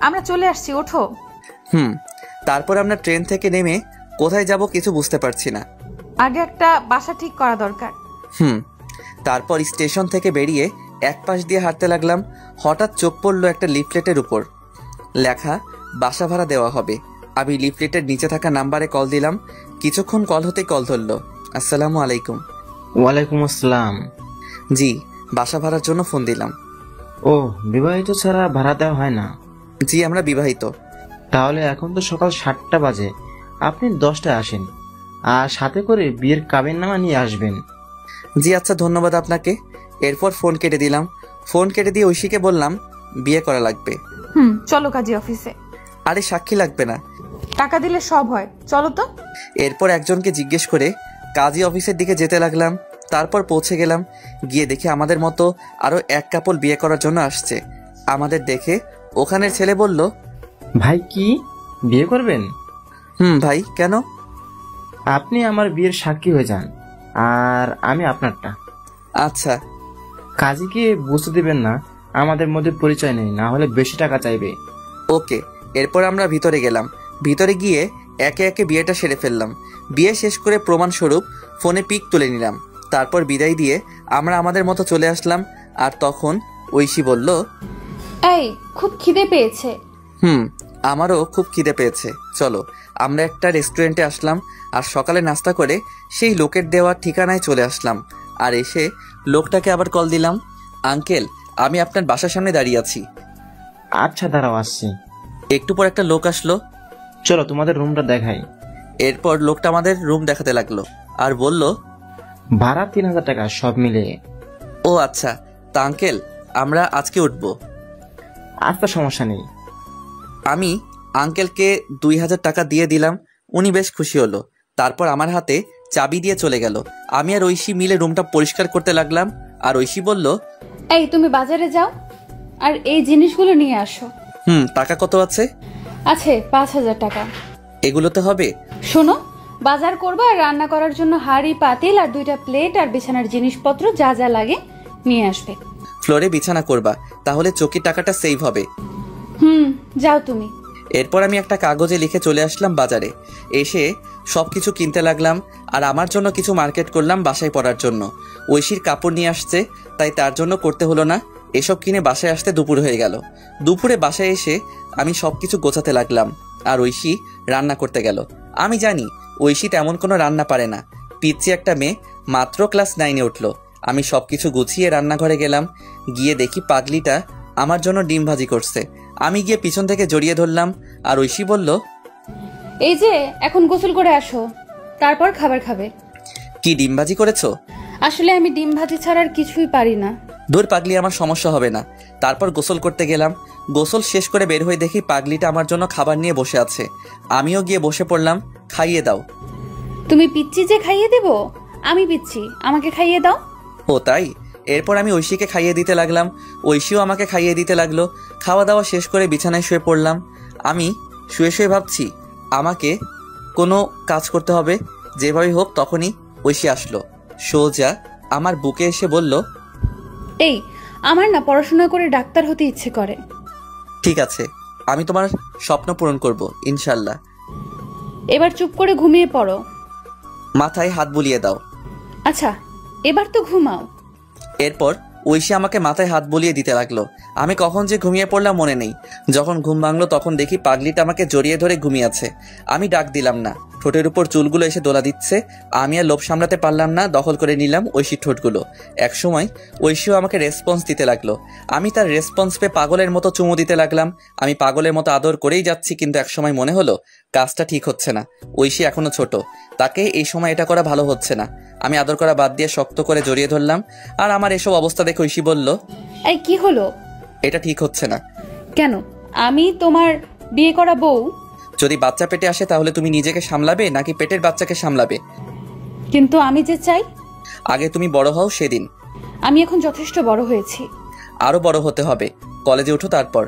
আমরা চলে আসছি, ওঠো। তারপর আমরা ট্রেন থেকে নেমে কোথায় যাব কিছু বুঝতে পারছি না। আগে একটা বাসা ঠিক করা দরকার। তারপর স্টেশন থেকে বেরিয়ে এক পাশ দিয়ে হাঁটতে লাগলাম। হঠাৎ চোখ পড়লো একটা লিফলেটের উপর লেখা বাসা ভাড়া দেওয়া হবে। আমি লিফলেটের নিচে থাকা নাম্বারে কল দিলাম। কিছুক্ষণ কল হতেই কল ধরলো। আসসালামু আলাইকুম। ওয়ালাইকুম আসসালাম। জি, বাসা ভাড়ার জন্য ফোন দিলাম। ও, বিবাহিত ছাড়া ভাড়া দেওয়া হয় না? জি, আমরা বিবাহিত। তাহলে এখন তো সকাল 7টা বাজে, আপনি 10টায় আসেন আর সাথে করে বিয়ের কাবিননামা নিয়ে আসবেন। জি আচ্ছা, ধন্যবাদ আপনাকে। এরপর ফোন কেটে দিলাম। ফোন কেটে দিয়ে ঐশীকে বললাম বিয়ে করা লাগবে। চলো কাজী অফিসে। আরে সাক্ষী লাগবে না, টাকা দিলে সব হয়, চলো তো। এরপর একজনকে জিজ্ঞেস করে কাজী অফিসের দিকে যেতে লাগলাম। তারপর পৌঁছে গেলাম। গিয়ে দেখি আমাদের মতো আরো এক কাপল বিয়ে করার জন্য আসছে। আমাদের দেখে ওখানের ছেলে বলল, ভাই কি বিয়ে করবেন? ভাই কেন? আপনি আমার বিয়ের সাক্ষী হয়ে যান আর আমি আপনারটা। আচ্ছা। কাজীকে বুঝতে দিবেন না আমাদের মধ্যে পরিচয় নেই, না হলে বেশি টাকা চাইবে। ওকে। এরপর আমরা ভিতরে গেলাম। ভিতরে গিয়ে একে একে বিয়েটা সেরে ফেললাম। বিয়ে শেষ করে প্রমাণস্বরূপ ফোনে পিক তুলে নিলাম। তারপর বিদায় দিয়ে আমরা আমাদের মতো চলে আসলাম। আর তখন ঐশী বলল, এই খুব খিদে পেয়েছে। আমারও খুব খিদে পেয়েছে, চলো। আমরা একটা রেস্টুরেন্টে আসলাম আর সকালে নাস্তা করে সেই লোকের দেওয়া ঠিকানায় চলে আসলাম। আর এসে লোকটাকে আবার কল দিলাম, আঙ্কেল আমি আপনার বাসার সামনে দাঁড়িয়ে আছি। আচ্ছা দাঁড়াও, আসছি। একটু পর একটা লোক আসলো। চলো তোমাদের রুমটা দেখাই। এরপর লোকটা আমাদের রুম দেখাতে লাগলো আর বলল, ভাড়া 3000 টাকা সব মিলিয়ে। ও আচ্ছা, তা আঙ্কেল আমরা আজকে উঠবো? আচ্ছা, সমস্যা নেই। আমি আঙ্কেলকে 2000 টাকা দিয়ে দিলাম। উনি বেশ খুশি হলো। তারপর আমার হাতে চাবি দিয়ে চলে গেল। আমি আর ঐশী মিলে রুমটা পরিষ্কার করতে লাগলাম। আর ঐশী বলল, এই তুমি বাজারে যাও আর এই জিনিসগুলো নিয়ে আসো। টাকা কত আছে? আছে 5000 টাকা। এগুলোতে হবে? শোনো, বাজার করবা আর রান্না করার জন্য হাঁড়ি, পাতিল আর 2টা প্লেট আর বিছানার জিনিসপত্র যা যা লাগে নিয়ে আসবে। ফ্লোরে বিছানা করবা, তাহলে চকির টাকাটা সেভ হবে। যাও তুমি। এরপর আমি একটা কাগজে লিখে চলে আসলাম বাজারে। এসে সবকিছু কিনতে লাগলাম আর আমার জন্য কিছু মার্কেট করলাম বাসায় পরার জন্য। ঐশীর কাপড় নিয়ে আসছে, তাই তার জন্য করতে হলো না। এসব কিনে বাসায় আসতে দুপুর হয়ে গেল। দুপুরে বাসায় এসে আমি সবকিছু গোছাতে লাগলাম আর ঐশী রান্না করতে গেল। আমি জানি ঐশী তেমন কোনো রান্না পারে না। পিচ্ছি একটা মেয়ে, মাত্র ক্লাস 9-এ উঠলো। আমি সবকিছু গুছিয়ে রান্নাঘরে গেলাম। গিয়ে দেখি পাগলিটা আমার জন্য ডিম ভাজি করছে। আমি গিয়ে পিছন থেকে জড়িয়ে ধরলাম আর ঐশী বলল, এই যে এখন গোসল করে আসো, তারপর খাবার খাবে। কি ডিম ভাজি করেছো? আসলে আমি ডিম ভাজি ছাড়া আর কিছুই পারি না। দূর পাগলি, আমার সমস্যা হবে না। তারপর গোসল করতে গেলাম। গোসল শেষ করে বের হয়ে দেখি পাগলিটা আমার জন্য খাবার নিয়ে বসে আছে। আমিও গিয়ে বসে পড়লাম। খাইয়ে দাও। তুমি পিচ্ছি যে খাইয়ে দেব? আমি পিচ্ছি, আমাকে খাইয়ে দাও। ও তাই? এরপর আমি ঐশীকে খাইয়ে দিতে লাগলাম। ঐশীও আমাকে খাইয়ে দিতে লাগলো। খাওয়া দাওয়া শেষ করে বিছানায় শুয়ে পড়লাম। আমি শুয়ে শুয়ে ভাবছি আমাকে কোনো কাজ করতে হবে। যেভাবে হোক। তখনই ঐশী আসলো। সোজা আমার বুকে এসে বলল, এই আমার না পড়াশোনা করে ডাক্তার হতে ইচ্ছে করে। ঠিক আছে, আমি তোমার স্বপ্ন পূরণ করব ইনশাল্লাহ। এবার চুপ করে ঘুমিয়ে পড়ো। মাথায় হাত বুলিয়ে দাও। আচ্ছা, এবার তো ঘুমাও। এরপর ঐশী আমাকে মাথায় হাত বুলিয়ে দিতে লাগলো। আমি কখন যে ঘুমিয়ে পড়লাম মনে নেই। যখন ঘুম ভাঙলো তখন দেখি পাগলিটা আমাকে জড়িয়ে ধরে ঘুমিয়ে আছে। আমি ডাক দিলাম না। ঠোঁটের উপর চুলগুলো এসে দোলা দিচ্ছে। আমি আর লোভ সামলাতে পারলাম না, দখল করে নিলাম ঐশীর ঠোঁটগুলো। একসময় ঐশীও আমাকে রেসপন্স দিতে লাগলো। আমি তার রেসপন্স পেয়ে পাগলের মতো চুমু দিতে লাগলাম। আমি পাগলের মতো আদর করেই যাচ্ছি, কিন্তু একসময় মনে হলো কাজটা ঠিক হচ্ছে না। ঐশী এখনো ছোট, তাকে এই সময় এটা করা ভালো হচ্ছে না। আমি আদর করা বাদ দিয়ে শক্ত করে জড়িয়ে ধরলাম। আর আমার এসব অবস্থা দেখে ঐশী বলল, এই কি হলো? এটা ঠিক হচ্ছে না। কেন? আমি তোমার বিয়ে করা বউ। যদি বাচ্চা পেটে আসে তাহলে তুমি নিজেকে সামলাবে নাকি পেটের বাচ্চাকে সামলাবে? কিন্তু আমি যে চাই। আগে তুমি বড় হও সেদিন। আমি এখন যথেষ্ট বড় হয়েছি। আরো বড় হতে হবে। কলেজে উঠো তারপর।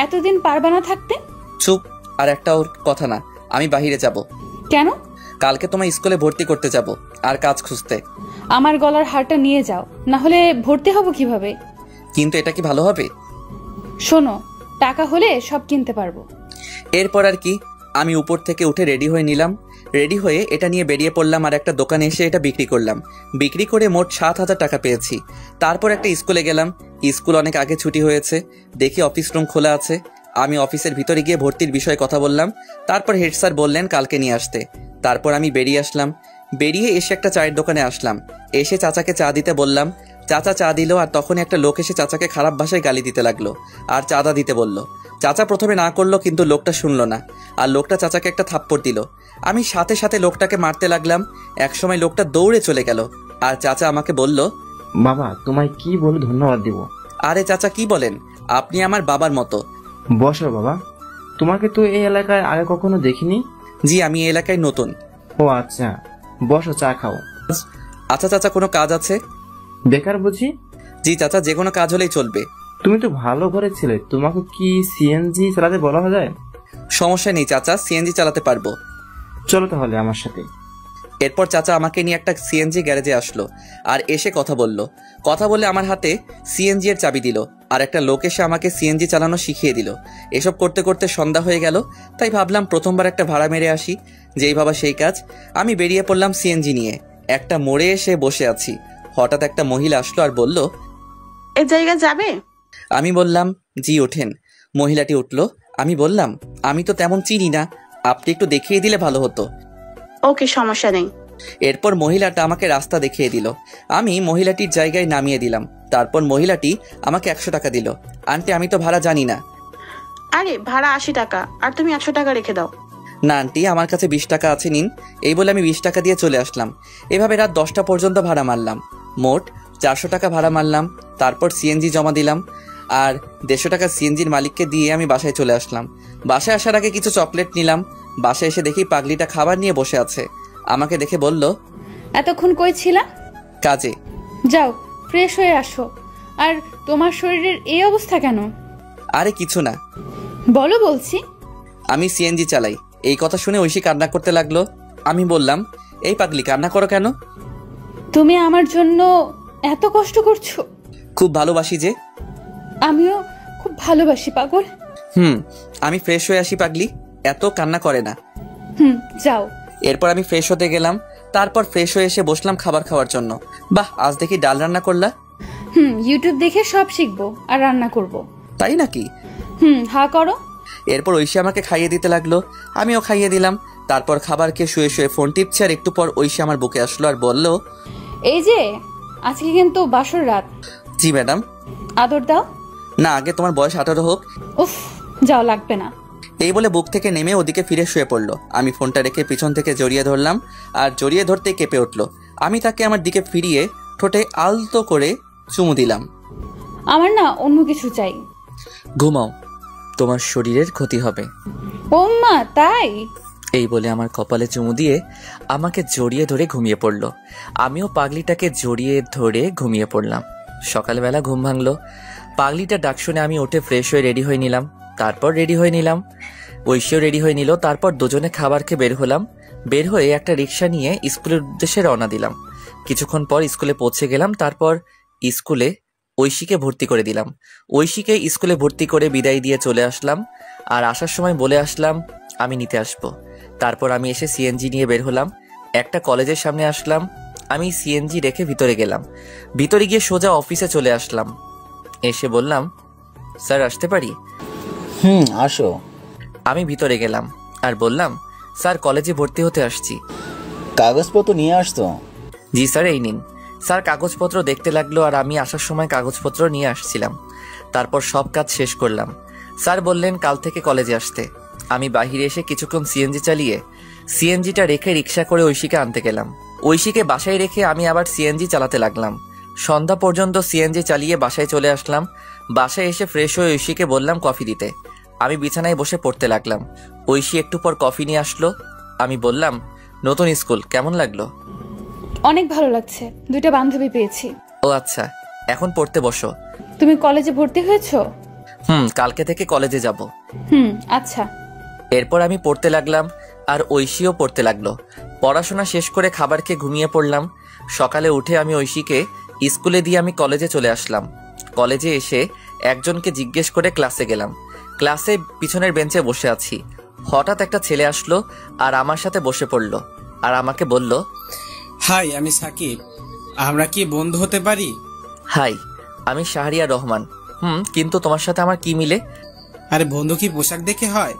এতদিন পারবা না থাকতে? চুপ। আর একটা ওর কথা না। আমি বাহিরে যাব। কেন? কালকে তোমার স্কুলে ভর্তি করতে যাব আর কাজ খুঁজতে। আমার গলার হারটা নিয়ে যাও, না হলে ভর্তি হব কিভাবে? কিন্তু এটা কি ভালো হবে? শোনো, টাকা হলে সব কিনতে পারবো। এরপর আর কি, আমি উপর থেকে উঠে রেডি হয়ে নিলাম। রেডি হয়ে এটা নিয়ে বেরিয়ে পড়লাম আর একটা দোকানে এসে এটা বিক্রি করলাম। বিক্রি করে মোট 7000 টাকা পেয়েছি। তারপর একটা স্কুলে গেলাম। স্কুল অনেক আগে ছুটি হয়েছে। দেখি অফিস রুম খোলা আছে। আমি অফিসের ভিতরে গিয়ে ভর্তির বিষয়ে কথা বললাম। তারপর হেড স্যার বললেন কালকে নিয়ে আসতে। তারপর আমি বেরিয়ে আসলাম। বেরিয়ে এসে একটা চায়ের দোকানে আসলাম। এসে চাচাকে চা দিতে বললাম। চাচা চা দিল আর তখনই একটা লোক এসে চাচাকে খারাপ ভাষায় গালি দিতে লাগলো আর চাঁদা দিতে বলল। চাচা প্রথমে না করলো, কিন্তু লোকটা শুনলো না আর লোকটা চাচাকে একটা থাপ্পড় দিল। আমি সাথে সাথে লোকটাকে মারতে লাগলাম। একসময় লোকটা দৌড়ে চলে গেল আর চাচা আমাকে বলল, বাবা তোমায় কি বলে ধন্যবাদ দিব? আরে চাচা কি বলেন, আপনি আমার বাবার মতো। বসো বাবা, তোমাকে তো এই এলাকায় আগে কখনো দেখিনি। জি, আমি এই এলাকায় নতুন। ও আচ্ছা, বসো চা খাও। আচ্ছা চাচা, কোনো কাজ আছে? বেকার বুঝি? জি চাচা, যে কোনো কাজ হলেই চলবে। তুমি তো ভালো ঘরে ছিলে, তোমাকে কি সিএনজি চালাতে বলা যায়? সমস্যা নেই চাচা, সিএনজি চালাতে পারবো। চলো তাহলে আমার সাথে। এরপর চাচা আমাকে নিয়ে একটা সিএনজি গ্যারেজে আসলো আর এসে কথা বললে আমার হাতে সিএনজি এর চাবি দিল আর একটা লোক এসে আমাকে সিএনজি চালানো শিখিয়ে দিল। এসব করতে করতে সন্ধ্যা হয়ে গেল। তাই ভাবলাম প্রথমবার একটা ভাড়া মেরে আসি। যেই ভাবা সেই কাজ। আমি বেরিয়ে পড়লাম সিএনজি নিয়ে। একটা মোড়ে এসে বসে আছি। হঠাৎ একটা মহিলা আসলো আর বলল, এই জায়গা যাবে? আমি বললাম, জি ওঠেন। মহিলাটি উঠলো। আমি বললাম, আমি তো তেমন চিনি না, আপনি একটু দেখিয়ে দিলে ভালো হতো। ওকে, সমস্যা নেই। এরপর মহিলাটা আমাকে রাস্তা দেখিয়ে দিল। আমি মহিলাটির জায়গায় নামিয়ে দিলাম। তারপর মহিলাটি আমাকে 100 টাকা দিল। আন্টি, আমি তো ভাড়া জানি না। আরে ভাড়া 80 টাকা, আর তুমি 100 টাকা রেখে দাও। না আন্টি, আমার কাছে 20 টাকা আছে, নিন। এই বলে আমি 20 টাকা দিয়ে চলে আসলাম। এভাবে রাত 10টা পর্যন্ত ভাড়া মারলাম। মোট 400 টাকা ভাড়া মারলাম। তারপর সিএনজি জমা দিলাম আর 150 টাকা সিএনজির মালিককে দিয়ে আমি বাসায় চলে আসলাম। বাসায় আসার আগে কিছু চকলেট নিলাম। বাসায় এসে দেখি পাগলিটা খাবার নিয়ে বসে আছে। আমাকে দেখে বলল, এতক্ষণ কই ছিলা? কাজে। যাও ফ্রেশ হয়ে আসো। আর তোমার শরীরের এই অবস্থা কেন? আরে কিছু না। বলো বলছি। আমি সিএনজি চালাই। এই কথা শুনে ঐশী কান্না করতে লাগলো। আমি বললাম, এই পাগলি কান্না করো কেন? তুমি আমার জন্য এত কষ্ট করছো? খুব ভালোবাসি যে। আমিও খুব ভালোবাসি পাগল। আমি ফ্রেশ হয়ে আসি পাগলি, এত কান্না করে না। যাও। এরপর আমি ফ্রেশ হতে গেলাম। তারপর ফ্রেশ হয়ে এসে বসলাম খাবার খাওয়ার জন্য। বাহ, আজ দেখি ডাল রান্না করলা। ইউটিউব দেখে সব শিখবো আর রান্না করব। তাই নাকি? হা করো। এরপর ঐশী আমাকে খাইয়ে দিতে লাগলো। আমিও খাইয়ে দিলাম। তারপর খাবার খেয়ে শুয়ে শুয়ে ফোন টিপছে। আর একটু পর ঐশী আমার বুকে আসলো আর বলল, এই যে আজকে কিন্তু বাসর রাত। জি ম্যাডাম। আদর দাও। না, আগে তোমার বয়স 18 হোক। উফ, যাও, লাগবে না। এই বলে বুক থেকে নেমে ওদিকে ফিরে শুয়ে পড়লো। আমি ফোনটা রেখে পিছন থেকে জড়িয়ে ধরলাম আর জড়িয়ে ধরতেই কেঁপে উঠলো। আমি তাকে আমার দিকে ফিরিয়ে ঠোঁটে আলতো করে চুমু দিলাম। আমার না অন্য কিছু চাই। ঘুমাও, তোমার শরীরের ক্ষতি হবে। ও মা, তাই? এই বলে আমার কপালে চুমু দিয়ে আমাকে জড়িয়ে ধরে ঘুমিয়ে পড়লো। আমিও পাগলিটাকে জড়িয়ে ধরে ঘুমিয়ে পড়লাম। সকালবেলা ঘুম ভাঙলো। পাগলিটা ডাক শুনে আমি উঠে ফ্রেশ হয়ে রেডি হয়ে নিলাম। তারপর রেডি হয়ে নিলাম, ঐশীও রেডি হয়ে নিল। তারপর দুজনে খাবার খেয়ে বের হলাম। বের হয়ে একটা রিক্সা নিয়ে স্কুলের উদ্দেশ্যে রওনা দিলাম। কিছুক্ষণ পর স্কুলে পৌঁছে গেলাম। তারপর স্কুলে ঐশীকে ভর্তি করে দিলাম। ঐশীকে স্কুলে ভর্তি করে বিদায় দিয়ে চলে আসলাম। আর আসার সময় বলে আসলাম আমি নিতে আসবো। তারপর আমি এসে সিএনজি নিয়ে বের হলাম। একটা কলেজের সামনে আসলাম। আমি সিএনজি রেখে ভিতরে গেলাম। ভিতরে গিয়ে সোজা অফিসে চলে আসলাম। এসে বললাম, স্যার আসতে পারি? আসো। আমি ভিতরে গেলাম আর বললাম, স্যার কলেজে ভর্তি হতে আসছি। কাগজপত্র নিয়ে আসতো? জি স্যার, এই নিন। স্যার কাগজপত্র দেখতে লাগলো আর আমি আসার সময় কাগজপত্র নিয়ে আসছিলাম। তারপর সব কাজ শেষ করলাম। স্যার বললেন কাল থেকে কলেজে আসতে। আমি বাহিরে এসে কিছুক্ষণ সিএনজি চালিয়ে সিএনজিটা রেখে রিক্সা করে ঐশীকে আনতে গেলাম। ঐশীকে বাসায় রেখে আমি আবার সিএনজি চালাতে লাগলাম। সন্ধ্যা পর্যন্ত সিএনজি চালিয়ে বাসায় চলে আসলাম। বাসায় এসে ফ্রেশ হয়ে ঐশীকে বললাম কফি দিতে। আমি বিছানায় বসে পড়তে লাগলাম। ঐশী একটু পর কফি নিয়ে আসলো। আমি বললাম, নতুন স্কুল কেমন লাগলো? অনেক ভালো লাগছে, 2টা বান্ধবী পেয়েছি। ও আচ্ছা, এখন পড়তে বসো। তুমি কলেজে ভর্তি হয়েছো? কালকে থেকে কলেজে যাব। আচ্ছা। এরপর আমি পড়তে লাগলাম আর ঐশীও পড়তে লাগলো। পড়াশোনা শেষ করে খাবার খেয়ে ঘুমিয়ে পড়লাম। সকালে উঠে আমি ঐশীকে স্কুলে দিয়ে আমি কলেজে চলে আসলাম। কলেজে এসে একজনকে জিজ্ঞেস করে ক্লাসে গেলাম। ক্লাসে পিছনের বেঞ্চে বসে আছি। হঠাৎ একটা ছেলে আসলো আর আমার সাথে বসে পড়লো আর আমাকে বলল, হাই, আমি সাকিব, আমরা কি বন্ধু হতে পারি? হাই, আমি শাহরিয়া রহমান। কিন্তু তোমার সাথে আমার কি মিলে? আরে বন্ধু কি পোশাক দেখে হয়?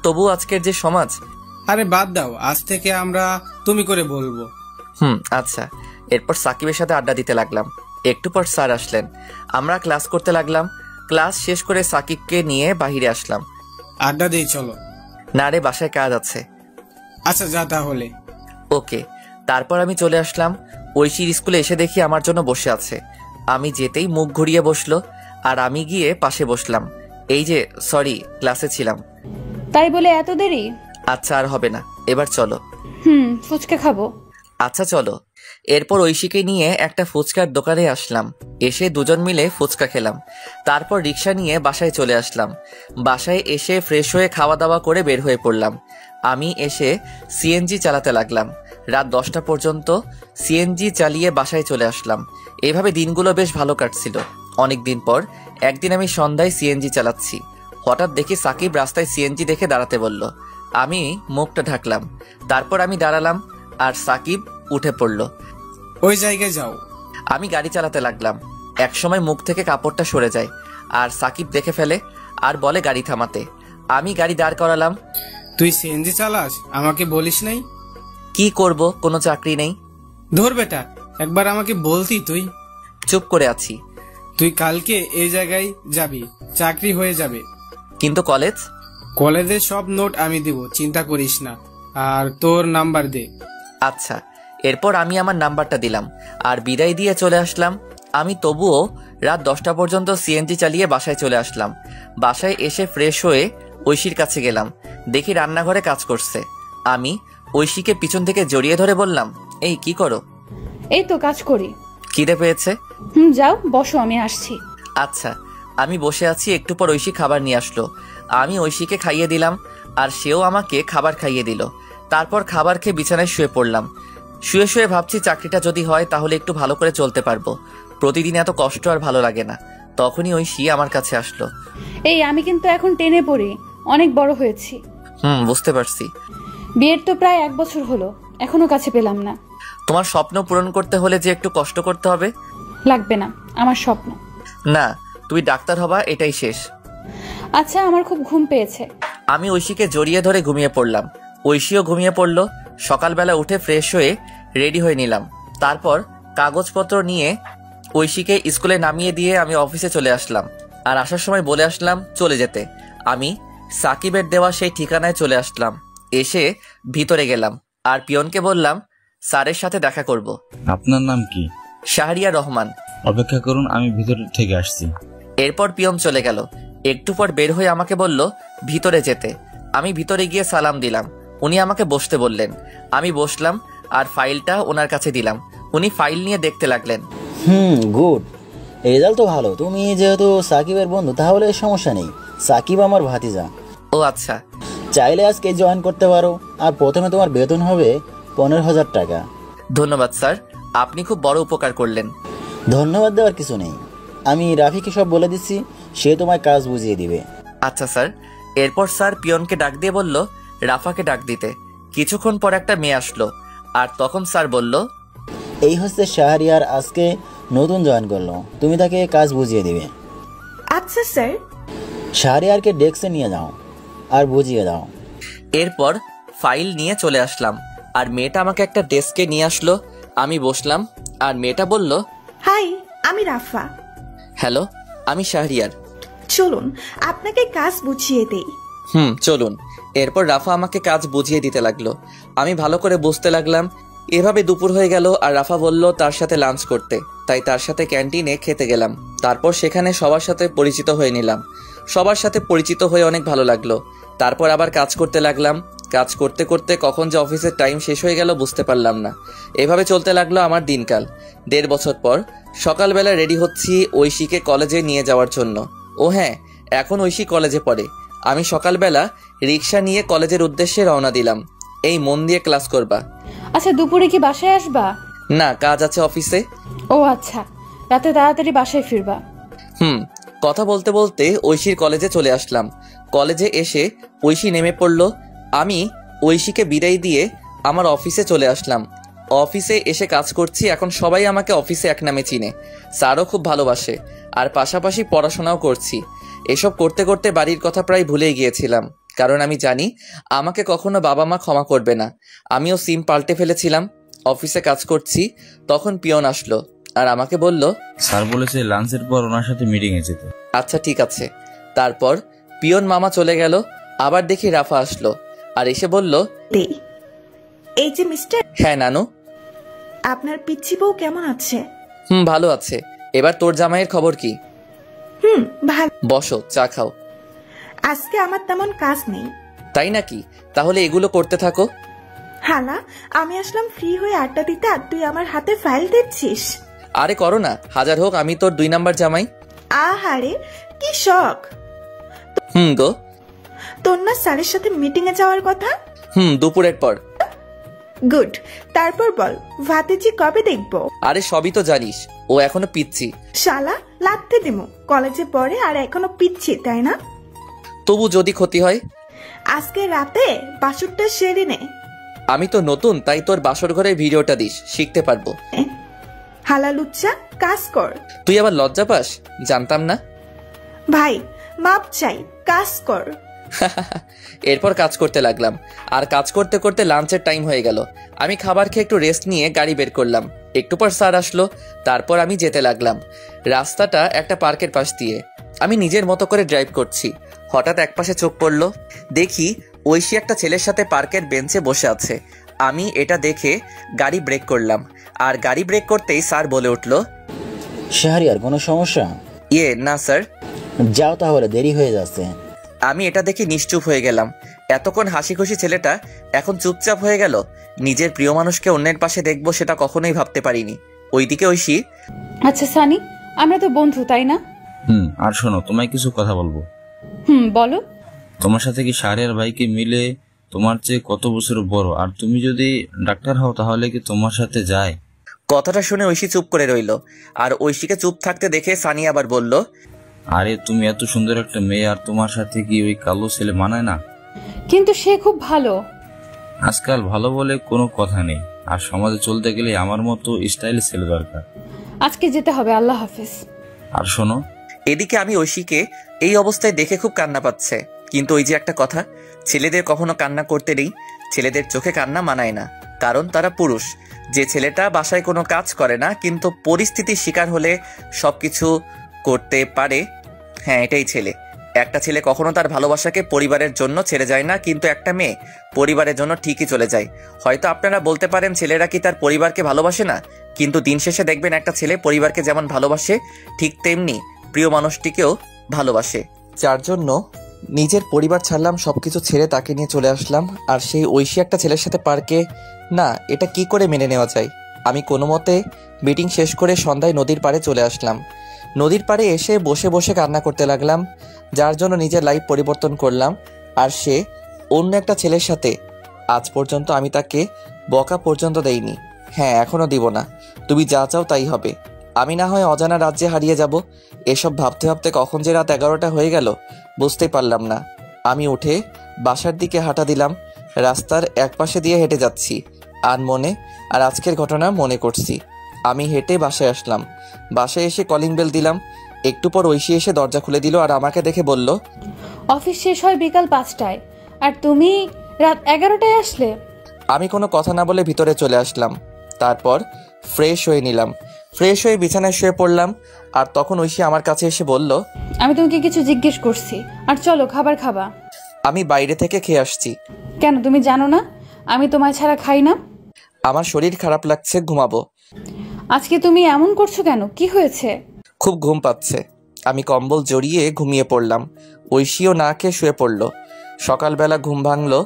তবু আজকের যে সমাজ। আরে বাদ দাও, আজ থেকে আমরা তুমি করে বলবো। আচ্ছা। এরপর সাকিবের সাথে আড্ডা দিতে লাগলাম। একটু পর স্যার আসলেন। আমরা ক্লাস করতে লাগলাম। ক্লাস শেষ করে সাকিবকে নিয়ে বাহিরে আসলাম। আড্ডা দেই চলো। না রে, বাসায় কাজ আছে। আচ্ছা যা তাহলে। ওকে। তারপর আমি চলে আসলাম। ঐশীর স্কুলে এসে দেখি আমার জন্য বসে আছে। আমি যেতেই মুখ ঘুরিয়ে বসলো আর আমি গিয়ে পাশে বসলাম। এই যে সরি, ক্লাসে ছিলাম। তাই বলে এত দেরি? আচ্ছা, আর হবে না, এবার চলো। ফুচকা খাবো। আচ্ছা চলো। এরপর ঐশীকে নিয়ে একটা ফুচকার দোকানে আসলাম। এসে দুজন মিলে ফুচকা খেলাম। তারপর রিক্সা নিয়ে বাসায় চলে আসলাম। বাসায় এসে ফ্রেশ হয়ে খাওয়া দাওয়া করে বের হয়ে পড়লাম। আমি এসে সিএনজি চালাতে লাগলাম। রাত 10টা পর্যন্ত সিএনজি চালিয়ে বাসায় চলে আসলাম। এইভাবে দিনগুলো বেশ ভালো কাটছিল। অনেক দিন পর একদিন আমি সন্ধ্যায় সিএনজি চালাচ্ছি। হঠাৎ দেখি সাকিব রাস্তায় সিএনজি দেখে দাঁড়াতে বলল। আমি মুখটা ঢাকলাম। তারপর আমি দাঁড়ালাম আর সাকিব উঠে পড়ল। ওই জায়গায় যাও। আমি গাড়ি চালাতে লাগলাম। একসময় মুখ থেকে কাপড়টা সরে যায় আর সাকিব দেখে ফেলে আর বলে গাড়ি থামাতে। আমি গাড়ি দাঁড় করালাম। তুই সিএনজি চালাস, আমাকে বলিস নাই? কি করব, কোনো চাকরি নেই। ধর বেটা, একবার আমাকে বলতি তুই। চুপ করে আছি। তুই কালকে এই জায়গায় যাবি, চাকরি হয়ে যাবে। কিন্তু কলেজ? কলেজের সব নোট আমি দিব, চিন্তা করিস না। আর তোর নাম্বার দে। আচ্ছা। এরপর আমি আমার নাম্বারটা দিলাম আর বিদায় দিয়ে চলে আসলাম। আমি তবুও রাত 10টা পর্যন্ত সিএনজি চালিয়ে বাসায় চলে আসলাম। বাসায় এসে ফ্রেশ হয়ে ঐশীর কাছে গেলাম। দেখি রান্নাঘরে কাজ করছে। আমি ঐশীকে পিছন থেকে জড়িয়ে ধরে বললাম, এই কি করো? এই তো কাজ করি। খিদে পেয়েছে? যাও বসো, আমি আসছি। আচ্ছা। আমি বসে আছি, একটু পর ঐশী খাবার নিয়ে আসলো। আমি ঐশীকে খাইয়ে দিলাম আর সেও আমাকে খাবার খাইয়ে দিল। তারপর খাবার খেয়ে বিছানায় শুয়ে পড়লাম। শুয়ে শুয়ে ভাবছি চাকরিটা যদি হয় তাহলে একটু ভালো করে চলতে পারবো। প্রতিদিন এত কষ্ট আর ভালো লাগে না। তখনই ঐশী আমার কাছে আসলো। এই আমি কিন্তু এখন টেনে পড়ি, অনেক বড় হয়েছি। বুঝতে পারছি। বিয়ের তো প্রায় 1 বছর হলো, এখনো কাছে পেলাম না। তোমার স্বপ্ন পূরণ করতে হলে যে একটু কষ্ট করতে হবে। লাগবে না, আমার স্বপ্ন না, তুমি ডাক্তার হবা, এটাই শেষ। আচ্ছা, আমার খুব ঘুম পেয়েছে। আমি ঐশীকে জড়িয়ে ধরে ঘুমিয়ে পড়লাম। ঐশীও ঘুমিয়ে পড়লো। সকালবেলা উঠে ফ্রেশ হয়ে রেডি হয়ে নিলাম। তারপর কাগজপত্র নিয়ে ঐশীকে স্কুলে নামিয়ে দিয়ে আমি অফিসে চলে আসলাম। আর আসার সময় বলে আসলাম চলে যেতে। আমি সাকিবের দেওয়া সেই ঠিকানায় চলে আসলাম। এসে ভিতরে গেলাম আর পিয়নকে বললাম স্যারের সাথে দেখা করব। আপনার নাম কি? শাহরিয়া রহমান। অপেক্ষা করুন, আমি ভিতর থেকে আসছি। এরপর পিয়ন চলে গেল। একটু পর বের হয়ে আমাকে বলল ভিতরে যেতে। আমি ভিতরে গিয়ে সালাম দিলাম। উনি আমাকে বসতে বললেন। আমি বসলাম আর ফাইলটা ওনার কাছে দিলাম। উনি ফাইল নিয়ে দেখতে লাগলেন। গুড, রেজাল্ট তো ভালো। তুমি যেহেতু সাকিবের বন্ধু তাহলে সমস্যা নেই। সাকিব আমার ভাতিজা। ও আচ্ছা। চাইলে আজকে জয়েন করতে পারো। আর প্রথমে তোমার বেতন হবে 15,000 টাকা। ধন্যবাদ স্যার, আপনি খুব বড় উপকার করলেন। ধন্যবাদ দেওয়ার কিছু নেই। আমি রাফিকে সব বলে দিচ্ছি, সে তোমায় কাজ বুঝিয়ে দিবে। আচ্ছা স্যার। এরপর স্যার পিয়নকে ডাক দিয়ে বলল রাফাকে ডাক দিতে। কিছুক্ষণ পর একটা মেয়ে আসলো আর তখন স্যার বলল, এই হচ্ছে শাহরিয়ার, আজকে নতুন জয়েন করলো, তুমি তাকে কাজ বুঝিয়ে দিবে। আচ্ছা স্যার। শাহরিয়ারকে ডেস্কে নিয়ে যাও আর বুঝিয়ে দাও। এরপর ফাইল নিয়ে চলে আসলাম আর মেয়েটা আমাকে একটা ডেস্কে নিয়ে আসলো। আমি বসলাম আর মেয়েটা বলল, হাই, আমি রাফা। হ্যালো, আমি শাহরিয়ার। চলুন আপনাকে কাজ বুঝিয়ে দেই। চলুন। এরপর রাফা আমাকে কাজ বুঝিয়ে দিতে লাগলো। আমি ভালো করে বুঝতে লাগলাম। এভাবে দুপুর হয়ে গেল আর রাফা বলল তার সাথে লাঞ্চ করতে, তাই তার সাথে ক্যান্টিনে খেতে গেলাম। তারপর সেখানে সবার সাথে পরিচিত হয়ে নিলাম। সবার সাথে পরিচিত হয়ে অনেক ভালো লাগলো। তারপর আবার কাজ করতে লাগলাম। কাজ করতে করতে কখন যে অফিসের টাইম শেষ হয়ে গেল বুঝতে পারলাম না। এভাবে চলতে লাগলো আমার দিনকাল। 1.5 বছর পর সকালবেলা রেডি হচ্ছি ঐশীকে কলেজে নিয়ে যাওয়ার জন্য। ও হ্যাঁ, এখন ঐশী কলেজে পড়ে। আমি সকালবেলা রিক্সা নিয়ে কলেজের উদ্দেশ্যে রওনা দিলাম। এই মন দিয়ে ক্লাস করবা। আচ্ছা, দুপুরে কি বাসায় আসবা? না, কাজ আছে অফিসে। ও আচ্ছা, রাতে তাড়াতাড়ি বাসায় ফিরবা। কথা বলতে বলতে ঐশীর কলেজে চলে আসলাম। কলেজে এসে ঐশী নেমে পড়ল। আমি ঐশীকে বিদায় দিয়ে আমার অফিসে চলে আসলাম। অফিসে এসে কাজ করছি। এখন সবাই আমাকে অফিসে এক নামে চিনে। স্যারও খুব ভালোবাসে আর পাশাপাশি পড়াশোনাও করছি। এসব করতে করতে বাড়ির কথা প্রায় ভুলেই গিয়েছিলাম, কারণ আমি জানি আমাকে কখনো বাবা মা ক্ষমা করবে না। আমিও সিম পাল্টে ফেলেছিলাম। অফিসে কাজ করছি, তখন পিয়ন আসলো আর আমাকে বলল, স্যার বলেছে লাঞ্চের পর ওনার সাথে মিটিং এ যেতে। আচ্ছা ঠিক আছে। তারপর পিয়ন মামা চলে গেল। আবার দেখি রাফা আসলো আর এসে বলল, এই যে মিস্টার। হ্যাঁ নানু। আপনার পিচ্চি বউ কেমন আছে? ভালো আছে। এবার তোর জামাইয়ের খবর কি? ভালো। বসো, চা খাও। আজকে আমার তেমন কাজ নেই। তাই নাকি? তাহলে এগুলো করতে থাকো। হালা, আমি আসলাম ফ্রি হয়ে আড্ডা দিতে আর তুই আমার হাতে ফাইল দিচ্ছিস। আরে করো না, হাজার হোক আমি তোর 2 নাম্বার জামাই। আহারে কি শখ। গো। তোর না স্যারের সাথে মিটিং এ যাওয়ার কথা? দুপুরের পর। গুড। তারপর বল, ভাতিজি কবে দেখবো? আরে সবই তো জানিস, ও এখনো পিচ্ছি। শালা, লাগতে দিমু। কলেজে পড়ে আর এখনো পিচ্ছি, তাই না? তবু যদি ক্ষতি হয়? আজকে রাতে বাসুরটা সেরে নে। আমি তো নতুন, তাই তোর বাসর ঘরের ভিডিওটা দিস, শিখতে পারবো। হালা লুচ্চা, কাজ কর। তুই আবার লজ্জা পাস? জানতাম না। ভাই মাপ চাই, কাজ কর। এরপর কাজ করতে লাগলাম, আর কাজ করতে করতে লাঞ্চের টাইম হয়ে গেল। আমি খাবার খেয়ে একটু রেস্ট নিয়ে গাড়ি বের করলাম। একটু পর স্যার আসলো, তারপর আমি যেতে লাগলাম। রাস্তাটা একটা পার্কের পাশ দিয়ে। আমি নিজের মতো করে ড্রাইভ করছি। হঠাৎ একপাশে চোখ পড়লো, দেখি ঐশী একটা ছেলের সাথে পার্কের বেঞ্চে বসে আছে। আমি এটা দেখে গাড়ি ব্রেক করলাম, আর গাড়ি ব্রেক করতেই স্যার বলে উঠলো, শাহরিয়ার কোনো সমস্যা? না স্যার। যাও তাহলে, দেরি হয়ে যাচ্ছে। আমি এটা দেখে নিশ্চুপ হয়ে গেলাম। এতক্ষণ হাসি খুশি ছেলেটা এখন চুপচাপ হয়ে গেল। নিজের প্রিয় মানুষকে অন্যের পাশে দেখবো সেটা কখনোই ভাবতে পারিনি। ওইদিকে ঐশী, আচ্ছা সানি, আমরা তো বন্ধু তাই না? আর শোনো, তোমায় কিছু কথা বলবো। বলো। তোমার সাথে কি শাহরিয়ার ভাইকে মিলে তোমার চেয়ে কত বছর বড়, আর তুমি যদি ডাক্তার হও তাহলে কি তোমার সাথে যায়? কথাটা শুনে ঐশী চুপ করে রইল, আর ঐশীকে চুপ থাকতে দেখে সানি আবার বলল, আরে তুমি এত সুন্দর একটা মেয়ে, আর তোমার সাথে কি ওই কালো ছেলে মানায় না? কিন্তু সে খুব ভালো। আজকাল ভালো বলে কোনো কথা নেই, আর সমাজে চলতে গেলে আমার মতো স্টাইল ছেলে দরকার। আজকে যেতে হবে, আল্লাহ হাফেজ। আর শোনো। এদিকে আমি ঐশীকে এই অবস্থায় দেখে খুব কান্না পাচ্ছে। কিন্তু ওই যে একটা কথা, ছেলেদের কখনো কান্না করতে নেই। ছেলেদের চোখে কান্না মানায় না, কারণ তারা পুরুষ। যে ছেলেটা বাসায় কোনো কাজ করে না কিন্তু পরিস্থিতির শিকার হলে সবকিছু করতে পারে, হ্যাঁ এটাই ছেলে। একটা ছেলে কখনো তার ভালোবাসাকে পরিবারের জন্য ছেড়ে যায় না, কিন্তু একটা মেয়ে পরিবারের জন্য ঠিকই চলে যায়। হয়তো আপনারা বলতে পারেন ছেলেরা কি তার পরিবারকে ভালোবাসে না, কিন্তু দিন শেষে দেখবেন একটা ছেলে পরিবারকে যেমন ভালোবাসে ঠিক তেমনি প্রিয় মানুষটিকেও ভালোবাসে। যার জন্য নিজের পরিবার ছাড়লাম, সবকিছু ছেড়ে তাকে নিয়ে চলে আসলাম। আর সেই ঐশী একটা ছেলের সাথে পার্কে, না এটা কি করে মেনে নেওয়া যায়। আমি কোনো মতে মিটিং শেষ করে সন্ধ্যায় নদীর পাড়ে চলে আসলাম। নদীর পাড়ে এসে বসে বসে কান্না করতে লাগলাম, যার জন্য নিজের লাইফ পরিবর্তন করলাম। আর সে অন্য একটা ছেলের সাথে। আজ পর্যন্ত আমি তাকে বকা পর্যন্ত দেইনি, হ্যাঁ এখনও দিব না। তুমি যা চাও তাই হবে। আমি না হয় অজানা রাজ্যে হারিয়ে যাব। এসব ভাবতে ভাবতে কখন যে রাত 11টা হয়ে গেল বুঝতেই পারলাম না। আমি উঠে বাসার দিকে হাঁটা দিলাম। রাস্তার একপাশে দিয়ে হেঁটে যাচ্ছি আনমনে, আর আজকের ঘটনা মনে করছি। আমি হেঁটে বাসায় আসলাম। বাসায় এসে কলিং বেল দিলাম। একটু পর ঐশী এসে দরজা খুলে দিল, আর আমাকে দেখে বলল, অফিস শেষ হয় বিকাল 5টায়, আর তুমি রাত 11টায় আসলে? আমি কোনো কথা না বলে ভিতরে চলে আসলাম। তারপর ফ্রেশ হয়ে নিলাম। ফ্রেশ হয়ে বিছানায় শুয়ে পড়লাম। আর তখন ঐশী আমার কাছে এসে বলল, আমি তোমাকে কিছু জিজ্ঞেস করছি, আর চলো খাবার খাবা। আমি বাইরে থেকে খেয়ে আসছি। কেন, তুমি জানো না আমি তোমায় ছাড়া খাই না? আমার শরীর খারাপ লাগছে, ঘুমাবো। আজকে তুমি এমন করছো কেন, কি হয়েছে? খুব ঘুম পাচ্ছে। আমি কম্বল জড়িয়ে ঘুমিয়ে পড়লাম। ঐশীও না খেয়ে শুয়ে পড়ল। সকালবেলা ঘুম ভাঙলো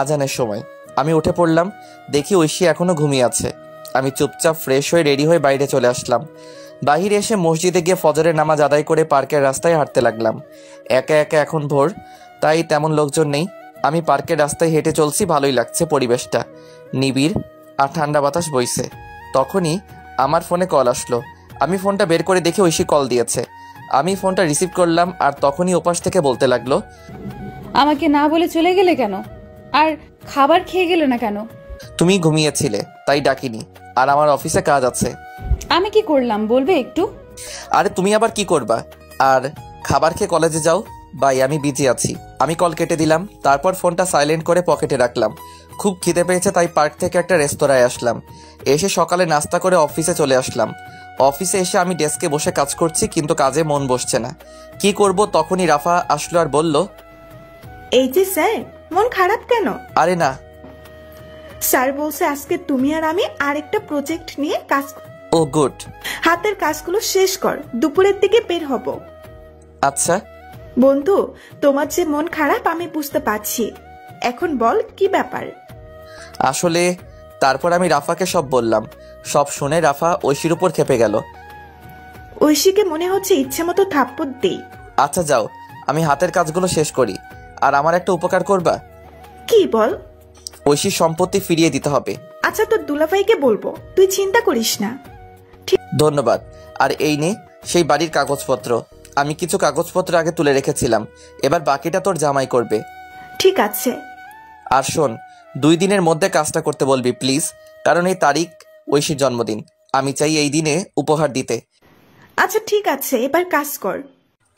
আজানের সময়। আমি উঠে পড়লাম, দেখি ঐশী এখনো ঘুমিয়ে আছে। আমি চুপচাপ ফ্রেশ হয়ে রেডি হয়ে বাইরে চলে আসলাম। বাহিরে এসে মসজিদে গিয়ে ফজরের নামাজ আদায় করে পার্কের রাস্তায় হাঁটতে লাগলাম। একা একা, এখন ভোর, তাই তেমন লোকজন নেই। আমি পার্কের রাস্তায় হেঁটে চলছি, ভালোই লাগছে পরিবেশটা, নিবিড় আর ঠান্ডা বাতাস বইছে। তখনই আমার ফোনে কল আসলো। আমি ফোনটা বের করে দেখি ঐশী কল দিয়েছে। আমি ফোনটা রিসিভ করলাম, আর তখনই ওপাশ থেকে বলতে লাগলো, আমাকে না বলে চলে গেলে কেন, আর খাবার খেয়ে গেলে না কেন? তুমি ঘুমিয়েছিলে তাই ডাকিনি, আর আমার অফিসে কাজ আছে। আমি কি করলাম বলবে একটু? আরে তুমি আবার কি করবা, আর খাবার খেয়ে কলেজে যাও। বাই, আমি বিজি আছি। আমি কল কেটে দিলাম। তারপর ফোনটা সাইলেন্ট করে পকেটে রাখলাম। খুব খিদে পেয়েছে, তাই পার্ক থেকে একটা রেস্তোরাঁয় আসলাম। এসে সকালে নাস্তা করে অফিসে চলে আসলাম। অফিসে এসে আমি ডেস্কে বসে কাজ করছি, কিন্তু কাজে মন বসছে না। কি করব, তখনই রাফা আসলো আর বলল, এই যে স্যার, মন খারাপ কেন? আরে না, স্যার বলছে আজকে তুমি আর আমি আরেকটা প্রজেক্ট নিয়ে কাজ। ও গুড। হাতের কাজগুলো শেষ কর, দুপুরের দিকে বের হব। আচ্ছা বন্ধু, তোমার যে মন খারাপ আমি বুঝতে পারছি। এখন বল কি ব্যাপার? আসলে তারপর আমি রাফাকে সব বললাম। সব শুনে রাফা ঐশীর উপর খেপে গেল। ঐশীকে মনে হচ্ছে ইচ্ছে মতো থাপ্পড় দেই। আচ্ছা যাও, আমি হাতের কাজগুলো শেষ করি। আর আমার একটা উপকার করবা? কি বল? ঐশীর সম্পত্তি ফিরিয়ে দিতে হবে। আচ্ছা, তোর দুলাভাইকে বলবো, তুই চিন্তা করিস না। ধন্যবাদ। আর এই নে সেই বাড়ির কাগজপত্র। আমি কিছু কাগজপত্র আগে তুলে রেখেছিলাম, এবার বাকিটা তোর জামাই করবে। ঠিক আছে। আর শোন, 2 দিনের মধ্যে কাজটা করতে বলবি প্লিজ, কারণ এই তারিখ ঐশীর জন্মদিন। আমি চাই এই দিনে উপহার দিতে। আচ্ছা ঠিক আছে, এবার কাজ কর।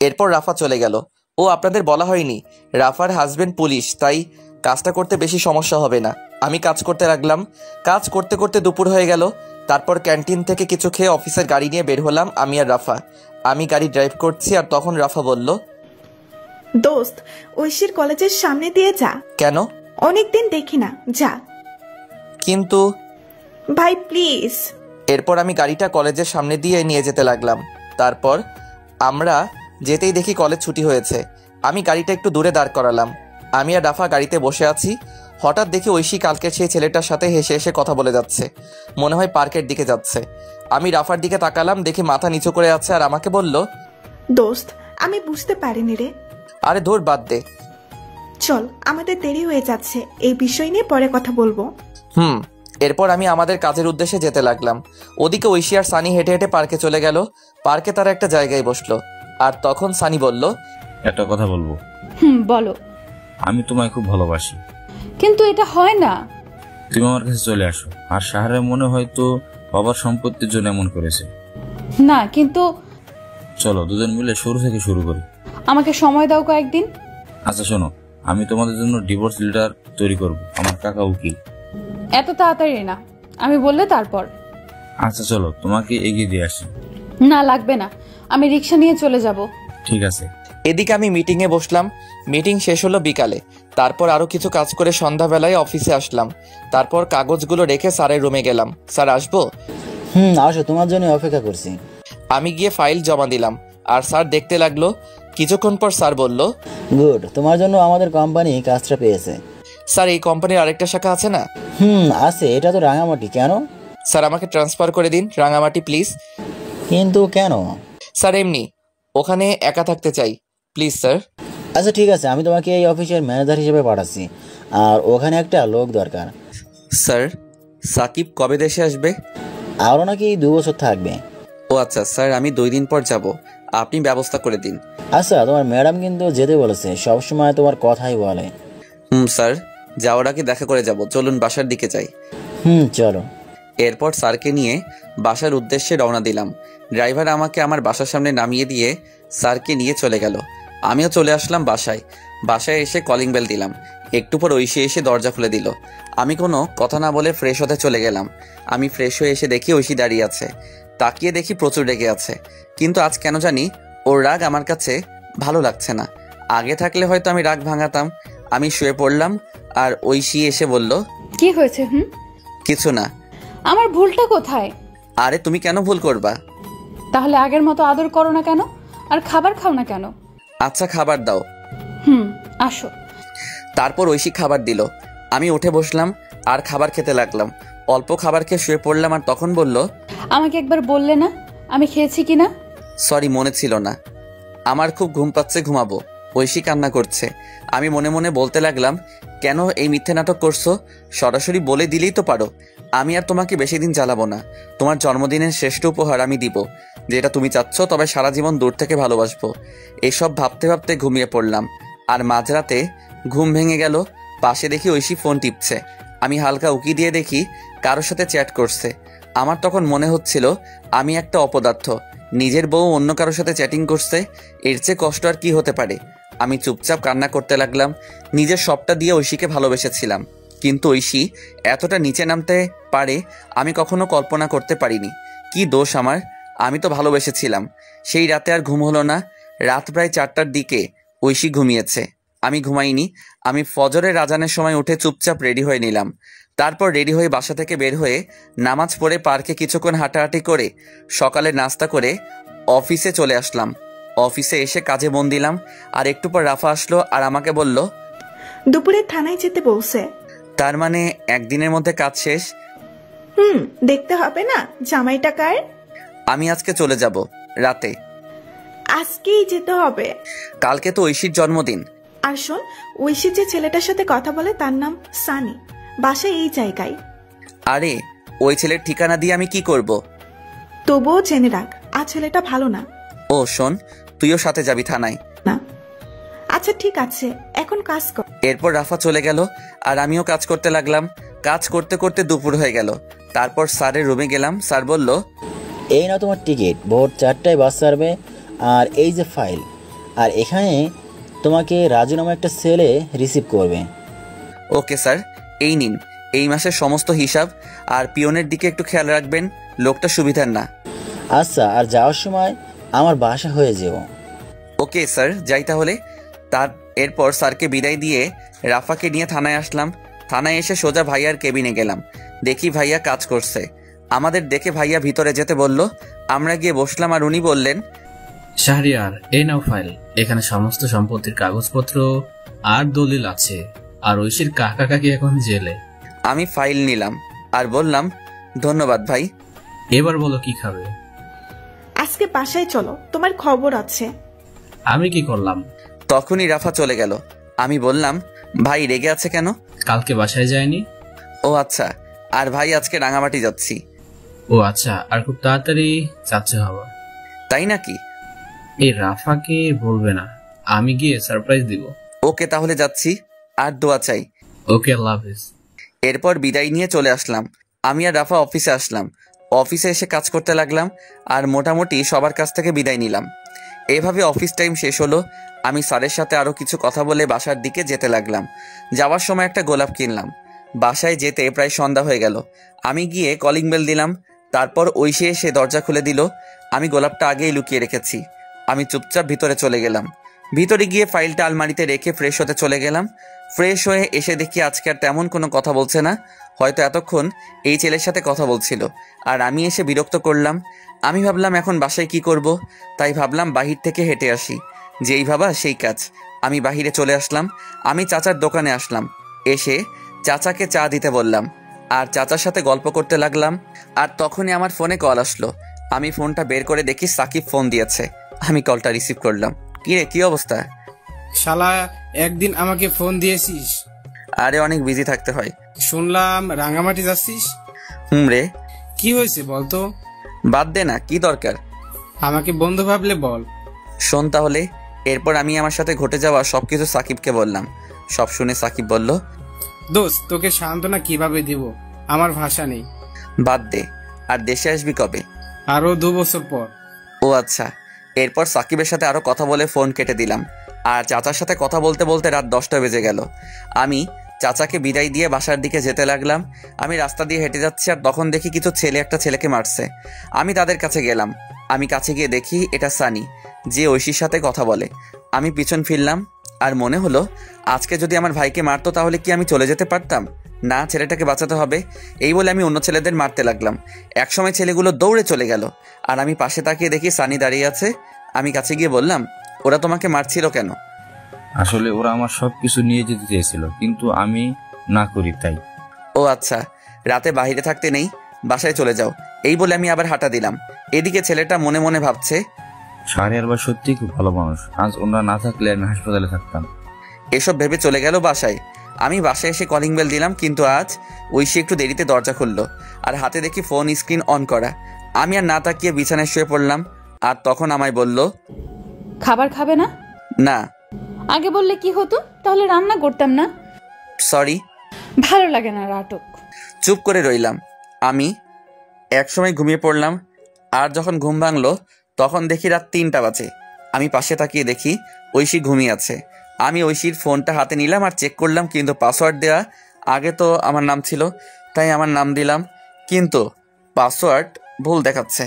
এরপর রাফা চলে গেল। ও আপনাদের বলা হয়নি রাফার হাজবেন্ড পুলিশ, তাই কাজটা করতে বেশি সমস্যা হবে না। আমি কাজ করতে লাগলাম। কাজ করতে করতে দুপুর হয়ে গেল। তারপর ক্যান্টিন থেকে কিছু খেয়ে অফিসের গাড়ি নিয়ে বের হলাম আমি আর রাফা। আমি গাড়ি ড্রাইভ করছি আর তখন রাফা বলল, দোস্ত ঐশীর কলেজের সামনে দিয়ে যা। কেন? অনেকদিন দেখি না, যা। কিন্তু ভাই প্লিজ। এরপর আমি গাড়িটা কলেজের সামনে দিয়ে নিয়ে যেতে লাগলাম। তারপর আমরা যেতেই দেখি কলেজ ছুটি হয়েছে। আমি গাড়িটা একটু দূরে দাঁড় করালাম। আমি আর রাফা গাড়িতে বসে আছি। হঠাৎ দেখি ঐশী কালকের সেই ছেলেটার সাথে হেসে হেসে কথা বলে যাচ্ছে। মনে হয় পার্কের দিকে যাচ্ছে। আমি রাফার দিকে তাকালাম, দেখি মাথা নিচু করে আছে আর আমাকে বলল, দোস্ত আমি বুঝতে পারিনি রে। আরে ধুর, বাদ দে। চল, আমাদের দেরি হয়ে যাচ্ছে, এই বিষয় নিয়ে পরে কথা বলবো। এরপর আমি আমাদের কাজের উদ্দেশ্যে যেতে লাগলাম। ওদিকে ঐশী আর সানি হেঁটে হেঁটে পার্কে চলে গেল। পার্কে তারা একটা জায়গায় বসলো। আর তখন সানি বলল, একটা কথা বলবো। বলো। আমি তোমায় খুব ভালোবাসি। কিন্তু এটা হয় না। তুমি আমার কাছে চলে আসো। আর শাহরের মনে হয়তো বাবার সম্পত্তির জন্য এমন করেছে। না, কিন্তু চলো দুজন মিলে শুরু থেকে শুরু করি। আমাকে সময় দাও কয়েকদিন। আচ্ছা শোনো, আমি তোমাদের জন্য ডিভোর্স লেটার তৈরি করব। আমার কাকা উকিল। এত তাড়াতাড়ি না, আমি বললে তারপর। আচ্ছা চলো, তোমাকে এগিয়ে দিয়ে আসি। না লাগবে না, আমি রিক্সা নিয়ে চলে যাব। ঠিক আছে। এদিকে আমি মিটিংয়ে বসলাম। মিটিং শেষ হলো বিকালে। তারপর আরো কিছু কাজ করে সন্ধ্যাবেলায় অফিসে আসলাম। তারপর কাগজগুলো রেখে স্যারের রুমে গেলাম। স্যার আসবো? আসো, তোমার জন্য অপেক্ষা করছি। আমি গিয়ে ফাইল জমা দিলাম আর স্যার দেখতে লাগলো। কিছুক্ষণ পর স্যার বলল, গুড, তোমার জন্য আমাদের কোম্পানি কাজটা পেয়েছে। স্যার এই কোম্পানির আরেকটা শাখা আছে না? আছে, এটা তো রাঙামাটি। কেন? স্যার আমাকে ট্রান্সফার করে দিন রাঙামাটি প্লিজ। কিন্তু কেন? স্যার এমনি, ওখানে একা থাকতে চাই, প্লিজ স্যার। আচ্ছা ঠিক আছে, আমি তোমাকে এই অফিসের ম্যানেজার হিসেবে পাঠাচ্ছি। আর ওখানে একটা লোক দরকার। স্যার সাকিব কবে দেশে আসবে? আরও নাকি 2 বছর থাকবে। ও আচ্ছা স্যার, আমি 2 দিন পর যাব, আপনি ব্যবস্থা করে দিন। আচ্ছা, তোমার ম্যাডাম কিন্তু যেতে বলেছে, সবসময় তোমার কথাই বলে। স্যার যাওয়ার আগে দেখা করে যাব, চলুন বাসার দিকে যাই। চলো। এরপর স্যারকে নিয়ে বাসার উদ্দেশ্যে রওনা দিলাম। ড্রাইভার আমাকে আমার বাসার সামনে নামিয়ে দিয়ে স্যারকে নিয়ে চলে গেল। আমিও চলে আসলাম বাসায়। বাসায় এসে কলিং বেল দিলাম। একটু পর ঐশী এসে দরজা খুলে দিল। আমি কোনো কথা না বলে ফ্রেশ হতে চলে গেলাম। আমি ফ্রেশ হয়ে এসে দেখি ঐশী দাঁড়িয়ে আছে। তাকিয়ে দেখি প্রচুর রেগে আছে, কিন্তু আজ কেন জানি ওর রাগ আমার কাছে ভালো লাগছে না। আগে থাকলে হয়তো আমি রাগ ভাঙাতাম। আমি শুয়ে পড়লাম আর ঐশী এসে বলল, কি হয়েছে? কিছু না। আমার ভুলটা কোথায়? আরে তুমি কেন ভুল করবা? তাহলে আগের মতো আদর করো না কেন? আর খাবার খাও না কেন? আচ্ছা খাবার দাও। আসো। তারপর ঐশী খাবার দিল। আমি উঠে বসলাম আর খাবার খেতে লাগলাম। অল্প খাবার খেয়ে শুয়ে পড়লাম আর তখন বলল, আমাকে একবার বললে না আমি খেয়েছি কিনা? সরি, মনে ছিল না। আমার খুব ঘুম পাচ্ছে, ঘুমাবো। ঐশী কান্না করছে। আমি মনে মনে বলতে লাগলাম, কেন এই মিথ্যে নাটক করছো? সরাসরি বলে দিলেই তো পারো। আমি আর তোমাকে বেশি দিন জ্বালাবো না। তোমার জন্মদিনের শ্রেষ্ঠ উপহার আমি দিব, যেটা তুমি চাচ্ছ, তবে সারা জীবন দূর থেকে ভালোবাসবো। এসব ভাবতে ভাবতে ঘুমিয়ে পড়লাম। আর মাঝরাতে ঘুম ভেঙে গেল। পাশে দেখি ঐশী ফোন টিপছে। আমি হালকা উকি দিয়ে দেখি কারোর সাথে চ্যাট করছে। আমার তখন মনে হচ্ছিল আমি একটা অপদার্থ, নিজের বউ অন্য কারোর সাথে চ্যাটিং করছে। এর চেয়ে কষ্ট আর কি হতে পারে? আমি চুপচাপ কান্না করতে লাগলাম। নিজের সবটা দিয়ে ঐশীকে ভালোবেসেছিলাম, কিন্তু ঐশী এতটা নিচে নামতে পারে আমি কখনো কল্পনা করতে পারিনি। কি দোষ আমার? আমি তো ভালোবেসেছিলাম। সেই রাতে আর ঘুম হলো না। রাত প্রায় 4টার দিকে ঐশী ঘুমিয়েছে, আমি ঘুমাইনি। আমি ফজরের আজানের সময় উঠে চুপচাপ রেডি হয়ে নিলাম। তারপর রেডি হয়ে বাসা থেকে বের হয়ে নামাজ পড়ে পার্কে কিছুক্ষণ হাঁটাহাঁটি করে সকালে নাস্তা করে অফিসে চলে আসলাম। অফিসে এসে কাজে মন দিলাম। আর একটু পর রাফা আসলো আর আমাকে বলল, দুপুরে থানায় যেতে বলছে। তার মানে একদিনের মধ্যে কাজ শেষ? দেখতে হবে না জামাইটা কার। আমি আজকে চলে যাব রাতে। আজকেই যেতে হবে? কালকে তো ঐশীর জন্মদিন। আর শোন, ঐশী যে ছেলেটার সাথে কথা বলে তার নাম সানি, বাসা এই জায়গায়। আরে ওই ছেলের ঠিকানা দিয়ে আমি কি করব? তবুও জেনে রাখ, আর ছেলেটা ভালো না। ও শোন, তুইও সাথে যাবি থানায়? না। আচ্ছা ঠিক আছে, এখন কাজ কর। এরপর রাফা চলে গেল আর আমিও কাজ করতে লাগলাম। কাজ করতে করতে দুপুর হয়ে গেল। তারপর স্যারের রুমে গেলাম। স্যার বলল, এই না তোমার টিকিট, ভোর 4টায় বাস ছাড়বে। আর এই যে ফাইল, আর এখানে তোমাকে রাজু নামে একটা ছেলে রিসিভ করবে। ওকে স্যার, এই নিন এই মাসের সমস্ত হিসাব, আর পিয়নের দিকে একটু খেয়াল রাখবেন, লোকটা সুবিধার না। আচ্ছা, আর যাওয়ার সময় আমার বাসা হয়ে যেও। ওকে স্যার, যাই তাহলে। এরপর স্যারকে বিদায় দিয়ে রাফাকে নিয়ে থানায় আসলাম। থানায় এসে সোজা ভাইয়ার কেবিনে গেলাম। দেখি ভাইয়া কাজ করছে। আমাদের দেখে ভাইয়া ভিতরে যেতে বলল। আমরা গিয়ে বসলাম আর উনি বললেন, শাহরিয়ার, এই নাও ফাইল, এখানে সমস্ত সম্পত্তির কাগজপত্র আর দলিল আছে, আর ঐশীর কাকা কাকি এখন জেলে। আমি ফাইল নিলাম আর বললাম, ধন্যবাদ ভাই। এবার বলো কি খাবে? আজকে বাসায় চলো, তোমার খবর আছে। আমি কি করলাম? তখনই রাফা চলে গেল। আমি বললাম, ভাই রেগে আছে কেন? কালকে বাসায় যায়নি। ও আচ্ছা, আর ভাই আজকে রাঙামাটি যাচ্ছি। ও আচ্ছা, আর খুব তাড়াতাড়ি যাচ্ছে হওয়া। তাই নাকি? এই রাফাকে বলবে না, আমি গিয়ে সারপ্রাইজ দিব। ওকে তাহলে যাচ্ছি, আর দোয়া চাই। ওকে, আল্লাহ হাফেজ। এরপর বিদায় নিয়ে চলে আসলাম। আমি আর রাফা অফিসে আসলাম। অফিসে এসে কাজ করতে লাগলাম আর মোটামুটি সবার কাছ থেকে বিদায় নিলাম। এভাবে অফিস টাইম শেষ হলো। আমি স্যারের সাথে আরও কিছু কথা বলে বাসার দিকে যেতে লাগলাম। যাওয়ার সময় একটা গোলাপ কিনলাম। বাসায় যেতে প্রায় সন্ধ্যা হয়ে গেল। আমি গিয়ে কলিং বেল দিলাম। তারপর ঐশী এসে দরজা খুলে দিল। আমি গোলাপটা আগেই লুকিয়ে রেখেছি। আমি চুপচাপ ভিতরে চলে গেলাম। ভিতরে গিয়ে ফাইলটা আলমারিতে রেখে ফ্রেশ হতে চলে গেলাম। ফ্রেশ হয়ে এসে দেখি আজকে আর তেমন কোনো কথা বলছে না। হয়তো এতক্ষণ এই ছেলের সাথে কথা বলছিল, আর আমি এসে বিরক্ত করলাম। আমি ভাবলাম এখন বাসায় কি করব, তাই ভাবলাম বাহির থেকে হেঁটে আসি। যেই ভাবা সেই কাজ। আমি বাহিরে চলে আসলাম। আমি চাচার দোকানে আসলাম। এসে চাচাকে চা দিতে বললাম আর চাচার সাথে গল্প করতে লাগলাম। আর তখনই আমার ফোনে কল আসলো। আমি ফোনটা বের করে দেখি সাকিব ফোন দিয়েছে। আমি কলটা রিসিভ করলাম। কিরে, কি অবস্থা? শালা, একদিন আমাকে ফোন দিয়েছিস? আরে অনেক বিজি থাকতে হয়। শুনলাম রাঙামাটি যাচ্ছিস। রে, কি হয়েছে বলতো? বাদ দে না, কি দরকার? আমাকে বন্ধু ভাবলে বল। শোন তাহলে। এরপর আমি আমার সাথে ঘটে যাওয়া সবকিছু সাকিবকে বললাম। সব শুনে সাকিব বলল, দোস্ত, তোকে সান্ত্বনা কিভাবে দিব, আমার ভাষা নেই। বাদ দে। আর দেশে আসবি কবে? আরো 2 বছর পর। ও আচ্ছা। এরপর সাকিবের সাথে আরো কথা বলে ফোন কেটে দিলাম। আর চাচার সাথে কথা বলতে বলতে রাত 10টা বেজে গেল। আমি চাচাকে বিদায় দিয়ে বাসার দিকে যেতে লাগলাম। আমি রাস্তা দিয়ে হেঁটে যাচ্ছি আর তখন দেখি কিছু ছেলে একটা ছেলেকে মারছে। আমি তাদের কাছে গেলাম। আমি কাছে গিয়ে দেখি এটা সানি, যে ঐশীর সাথে কথা বলে। আমি পিছন ফিরলাম আর মনে হলো আজকে যদি আমার ভাইকে মারতো তাহলে কি আমি চলে যেতে পারতাম? না, ছেলেটাকে বাঁচাতে হবে। এই বলে আমি অন্য ছেলেদের মারতে লাগলাম। একসময় ছেলেগুলো দৌড়ে চলে গেল আর আমি পাশে তাকিয়ে দেখি সানি দাঁড়িয়ে আছে। আমি কাছে গিয়ে বললাম, ওরা তোমাকে মারছিল কেন? আসলে ওরা আমার সবকিছু নিয়ে যেতে চেয়েছিল, কিন্তু আমি না করি তাই। ও আচ্ছা, রাতে বাইরে থাকতে নেই, বাসায় চলে যাও। এই বলে আমি আবার হাঁটা দিলাম। এদিকে ছেলেটা মনে মনে ভাবছে, শাহরিয়ার ভাই সত্যি খুব ভালো মানুষ, আজ ওনারা না থাকলে আমি হাসপাতালে থাকতাম। এসব ভেবে চলে গেল বাসায়। আমি বাসায় এসে কলিং বেল দিলাম, কিন্তু আজ ঐশী একটু দেরিতে দরজা খুললো আর হাতে দেখি ফোন স্ক্রিন অন করা। আমি আর না তাকিয়ে বিছানায় শুয়ে পড়লাম। আর তখন আমায় বলল, খাবার খাবে না? না। আগে বললে কি হতো, তাহলে রান্না করতাম না। সরি। ভালো লাগে না নাটক। চুপ করে রইলাম। আমি একসময় ঘুমিয়ে পড়লাম। আর যখন ঘুম ভাঙলো তখন দেখি রাত 3টা বাজে। আমি পাশে তাকিয়ে দেখি ঐশী ঘুমিয়ে আছে। আমি ঐশীর ফোনটা হাতে নিলাম আর চেক করলাম, কিন্তু পাসওয়ার্ড দেওয়া আগে তো আমার নাম ছিল, তাই আমার নাম দিলাম, কিন্তু পাসওয়ার্ড ভুল দেখাচ্ছে।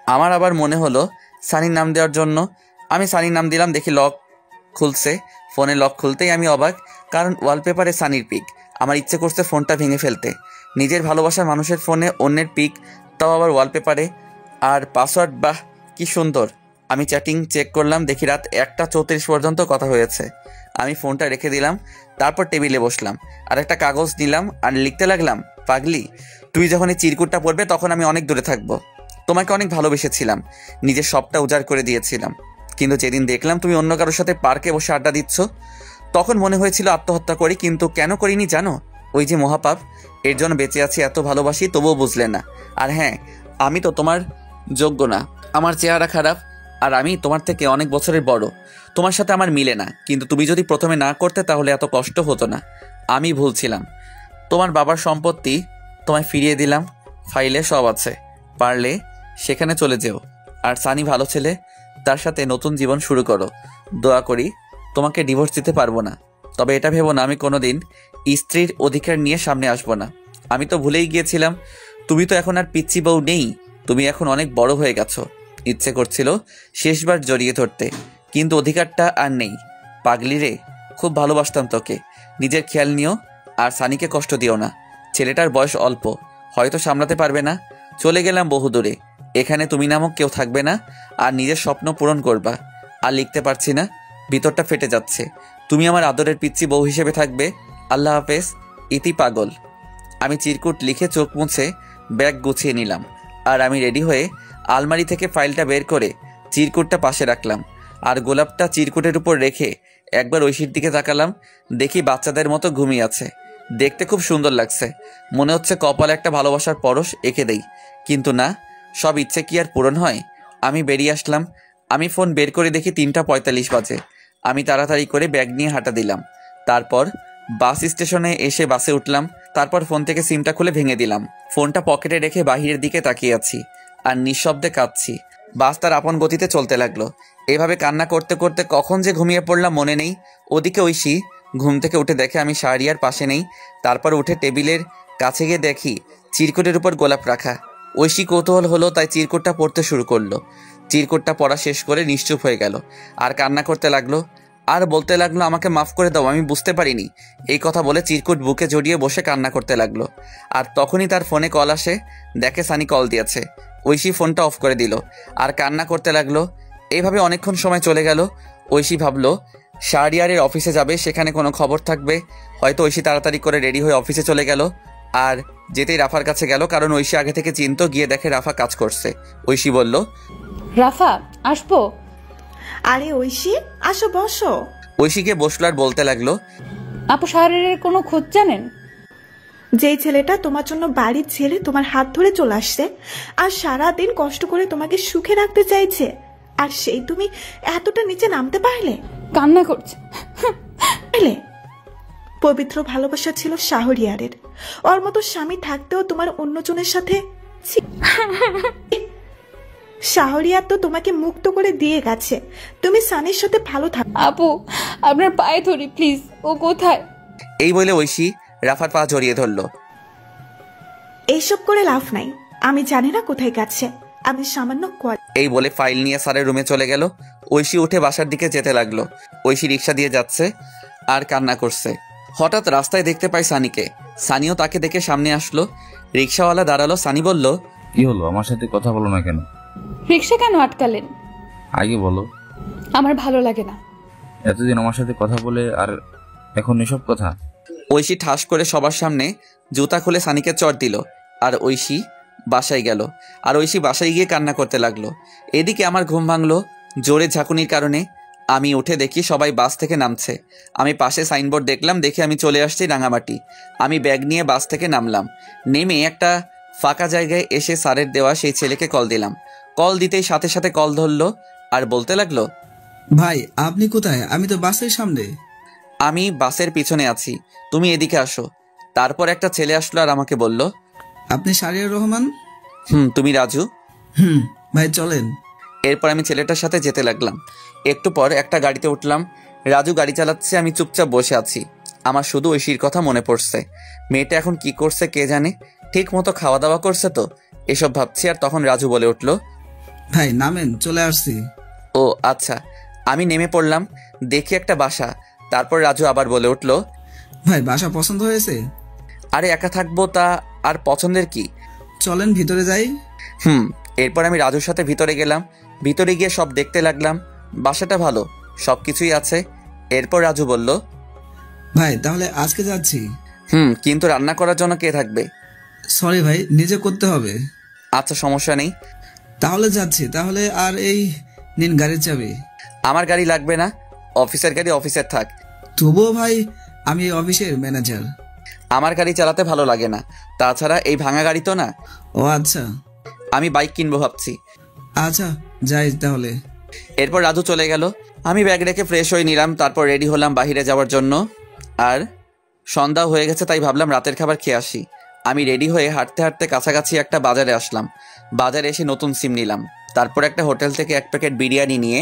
আমার আবার মনে হলো সানির নাম দেওয়ার জন্য। আমি সানির নাম দিলাম, দেখি লক খুলছে। ফোনে লক খুলতেই আমি অবাক, কারণ ওয়ালপেপারে সানির পিক। আমার ইচ্ছে করছে ফোনটা ভেঙে ফেলতে। নিজের ভালোবাসার মানুষের ফোনে অন্যের পিক, তাও আবার ওয়ালপেপারে। আর পাসওয়ার্ড, বাহ কি সুন্দর। আমি চ্যাটিং চেক করলাম, দেখি রাত 1:34 পর্যন্ত কথা হয়েছে। আমি ফোনটা রেখে দিলাম। তারপর টেবিলে বসলাম আর একটা কাগজ নিলাম আর লিখতে লাগলাম, পাগলি, তুই যখন এই চিরকুটটা পড়বে তখন আমি অনেক দূরে থাকবো। তোমাকে অনেক ভালোবেসেছিলাম, নিজের সবটা উজাড় করে দিয়েছিলাম, কিন্তু যেদিন দেখলাম তুমি অন্য কারোর সাথে পার্কে বসে আড্ডা দিচ্ছ, তখন মনে হয়েছিল আত্মহত্যা করি, কিন্তু কেন করিনি জানো? ওই যে মহাপাপ, এর জন্য বেঁচে আছি, এত ভালোবাসি তবুও বুঝলে না। আর হ্যাঁ, আমি তো তোমার যোগ্য না, আমার চেহারা খারাপ, আর আমি তোমার থেকে অনেক বছরের বড়, তোমার সাথে আমার মিলে না। কিন্তু তুমি যদি প্রথমে না করতে তাহলে এত কষ্ট হতো না। আমি ভুলছিলাম। তোমার বাবার সম্পত্তি তোমায় ফিরিয়ে দিলাম, ফাইলে সব আছে, পারলে সেখানে চলে যেও। আর সানি ভালো ছেলে, তার সাথে নতুন জীবন শুরু করো। দোয়া করি তোমাকে ডিভোর্স দিতে পারবো না, তবে এটা ভেবো না আমি কোনোদিন স্ত্রীর অধিকার নিয়ে সামনে আসবো না। আমি তো ভুলেই গিয়েছিলাম, তুমি তো এখন আর পিচ্চি বউ নেই, তুমি এখন অনেক বড় হয়ে গেছো। ইচ্ছে করছিল শেষবার জড়িয়ে ধরতে, কিন্তু অধিকারটা আর নেই। পাগলি রে, খুব ভালোবাসতাম তোকে। নিজের খেয়াল নিও, আর সানিকে কষ্ট দিও না। ছেলেটার বয়স অল্প, হয়তো সামলাতে পারবে না। চলে গেলাম বহুদূরে, এখানে তুমি নামক কেউ থাকবে না, আর নিজের স্বপ্ন পূরণ করবা। আর লিখতে পারছি না, ভিতরটা ফেটে যাচ্ছে। তুমি আমার আদরের পিচ্চি বউ হিসেবে থাকবে। আল্লাহ হাফেজ, ইতি পাগল। আমি চিরকুট লিখে চোখ মুছে ব্যাগ গুছিয়ে নিলাম, আর আমি রেডি হয়ে আলমারি থেকে ফাইলটা বের করে চিরকুটটা পাশে রাখলাম, আর গোলাপটা চিরকুটের উপর রেখে একবার ঐশীর দিকে তাকালাম। দেখি বাচ্চাদের মতো ঘুমিয়ে আছে, দেখতে খুব সুন্দর লাগছে। মনে হচ্ছে কপালে একটা ভালোবাসার পরশ এঁকে দেই, কিন্তু না, সব ইচ্ছে কি আর পূরণ হয়? আমি বেরিয়ে আসলাম। আমি ফোন বের করে দেখি 3:45 বাজে। আমি তাড়াতাড়ি করে ব্যাগ নিয়ে হাঁটা দিলাম। তারপর বাস স্টেশনে এসে বাসে উঠলাম। তারপর ফোন থেকে সিমটা খুলে ভেঙে দিলাম। ফোনটা পকেটে রেখে বাহিরের দিকে তাকিয়ে আছি আর নিঃশব্দে কাঁদছি। বাস তার আপন গতিতে চলতে লাগলো। এভাবে কান্না করতে করতে কখন যে ঘুমিয়ে পড়লাম মনে নেই। ওদিকে ঐশী ঘুম থেকে উঠে দেখে আমি শাহরিয়ার পাশে নেই। তারপর উঠে টেবিলের কাছে গিয়ে দেখি চিরকুটের উপর গোলাপ রাখা। ঐশী কৌতূহল হলো, তাই চিরকুটটা পড়তে শুরু করলো। চিরকুটটা পড়া শেষ করে নিশ্চুপ হয়ে গেল আর কান্না করতে লাগলো। আর বলতে লাগলো, আমাকে মাফ করে দাও, আমি বুঝতে পারিনি। এই কথা বলে চিরকুট বুকে জড়িয়ে বসে কান্না করতে লাগলো। আর তখনই তার ফোনে কল আসে। দেখে সানি কল দিয়েছে। ঐশী ফোনটা অফ করে দিল আর কান্না করতে লাগলো। এইভাবে অনেকক্ষণ সময় চলে গেল। ঐশী ভাবলো শাহরিয়ারের অফিসে যাবে, সেখানে কোনো খবর থাকবে। হয়তো ঐশী তাড়াতাড়ি করে রেডি হয়ে অফিসে চলে গেল। আর যেতেই রাফার কাছে গেল, কারণ ঐশী আগে থেকে চিন্তা। গিয়ে দেখে রাফা কাজ করছে। ঐশী বলল, রাফা আসবো? আরে ঐশী, আসো বসো। ঐশীকে বসলো আর বলতে লাগলো, আপু শাহরিয়ারের কোনো খোঁজ জানেন? যেই ছেলেটা তোমার জন্য বাড়ির ছেড়ে তোমার হাত ধরে চলে আসছে আর সারাদিন কষ্ট করে তোমাকে সুখে রাখতে চাইছে, আর সেই তুমি এতটা নিচে নামতে পারলে? কান্না করছে। পবিত্র ভালোবাসা ছিল শাহরিয়ারের। ওর মতো স্বামী থাকতেও তোমার অন্যজনের সাথে। শাহরিয়ার তো তোমাকে মুক্ত করে দিয়ে গেছে, তুমি সানির সাথে ভালো থাকো। আপু আপনার পায়ে ধরি প্লিজ, ও কোথায়? এই বলে ঐশী রাফার পা জড়িয়ে ধরলো। এইসব করে লাভ নাই, আমি জানি না কোথায় গেছে, আমি সামান্য এই বলে ফাইল নিয়ে স্যারের রুমে চলে গেল। ঐশী উঠে বাসার দিকে যেতে লাগলো। ঐশী রিক্সা দিয়ে যাচ্ছে আর কান্না করছে। হঠাৎ রাস্তায় দেখতে পাই সানিকে। সানিও তাকে দেখে সামনে আসলো। রিক্সাওয়ালা দাঁড়ালো। সানি বলল, কি হলো, আমার সাথে কথা বলো না কেন? রিক্সা কেন আটকালেন? আগে বলো। আমার ভালো লাগে না। এতদিন আমার সাথে কথা বলে আর এখন এসব কথা? ঐশী ঠাস করে সবার সামনে জুতা খুলে সানিকে চড় দিল। আর ঐশী বাসায় গেল। আর ঐশী বাসায় গিয়ে কান্না করতে লাগলো। এদিকে আমার ঘুম ভাঙলো জোরে ঝাঁকুনির কারণে। আমি উঠে দেখি সবাই বাস থেকে নামছে। আমি পাশে সাইনবোর্ড দেখলাম, দেখে আমি চলে আসছি রাঙামাটি। আমি ব্যাগ নিয়ে বাস থেকে নামলাম। নেমে একটা ফাঁকা জায়গায় এসে স্যারের দেওয়া সেই ছেলেকে কল দিলাম। কল দিতেই সাথে সাথে কল ধরলো আর বলতে লাগলো, ভাই আপনি কোথায়? আমি তো বাসের সামনে। আমি বাসের পিছনে আছি, তুমি এদিকে আসো। তারপর একটা ছেলে আসলো আর আমাকে বলল, আপনি শাহরিয়ার রহমান? তুমি রাজু? ভাই চলেন। এরপর আমি ছেলেটার সাথে যেতে লাগলাম। একটু পর একটা গাড়িতে উঠলাম। রাজু গাড়ি চালাচ্ছে, আমি চুপচাপ বসে আছি। আমার শুধু ঐশীর কথা মনে পড়ছে। মেয়েটা এখন কি করছে কে জানে, ঠিক মতো খাওয়া দাওয়া করছে তো, এসব ভাবছি। আর তখন রাজু বলে উঠলো, ভাই নামেন, চলে আসছি। ও আচ্ছা। আমি নেমে পড়লাম, দেখি একটা বাসা। তারপর রাজু আবার বলে উঠলো, ভাই বাসা পছন্দ হয়েছে? আরে একা থাকবো তা আর পছন্দের কি, চলেন ভিতরে যাই। এরপর আমি রাজুর সাথে ভিতরে গেলাম। ভিতরে গিয়ে সব দেখতে লাগলাম। বাসাটা ভালো, সবকিছুই আছে। এরপর রাজু বলল, ভাই তাহলে আজকে যাচ্ছি। কিন্তু রান্না করার জন্য কে থাকবে? সরি ভাই, নিজে করতে হবে। আচ্ছা সমস্যা নেই, তাহলে যাচ্ছি। তাহলে আর এই নিন গাড়ির চাবি। আমার গাড়ি লাগবে না, অফিসের গাড়ি অফিসের থাক। তবুও ভাই আমি অফিসের ম্যানেজার। আমার গাড়ি চালাতে ভালো লাগে না, তাছাড়া এই ভাঙা গাড়ি তো না। ও আচ্ছা, আমি বাইক কিনবো ভাবছি। আচ্ছা যাই তাহলে। এরপর রাজু চলে গেল। আমি ব্যাগ রেখে ফ্রেশ হয়ে নিলাম। তারপর রেডি হলাম বাহিরে যাওয়ার জন্য। আর সন্ধ্যা হয়ে গেছে, তাই ভাবলাম রাতের খাবার খেয়ে আসি। আমি রেডি হয়ে হাঁটতে হাঁটতে কাছাকাছি একটা বাজারে আসলাম। বাজারে এসে নতুন সিম নিলাম। তারপর একটা হোটেল থেকে 1 প্যাকেট বিরিয়ানি নিয়ে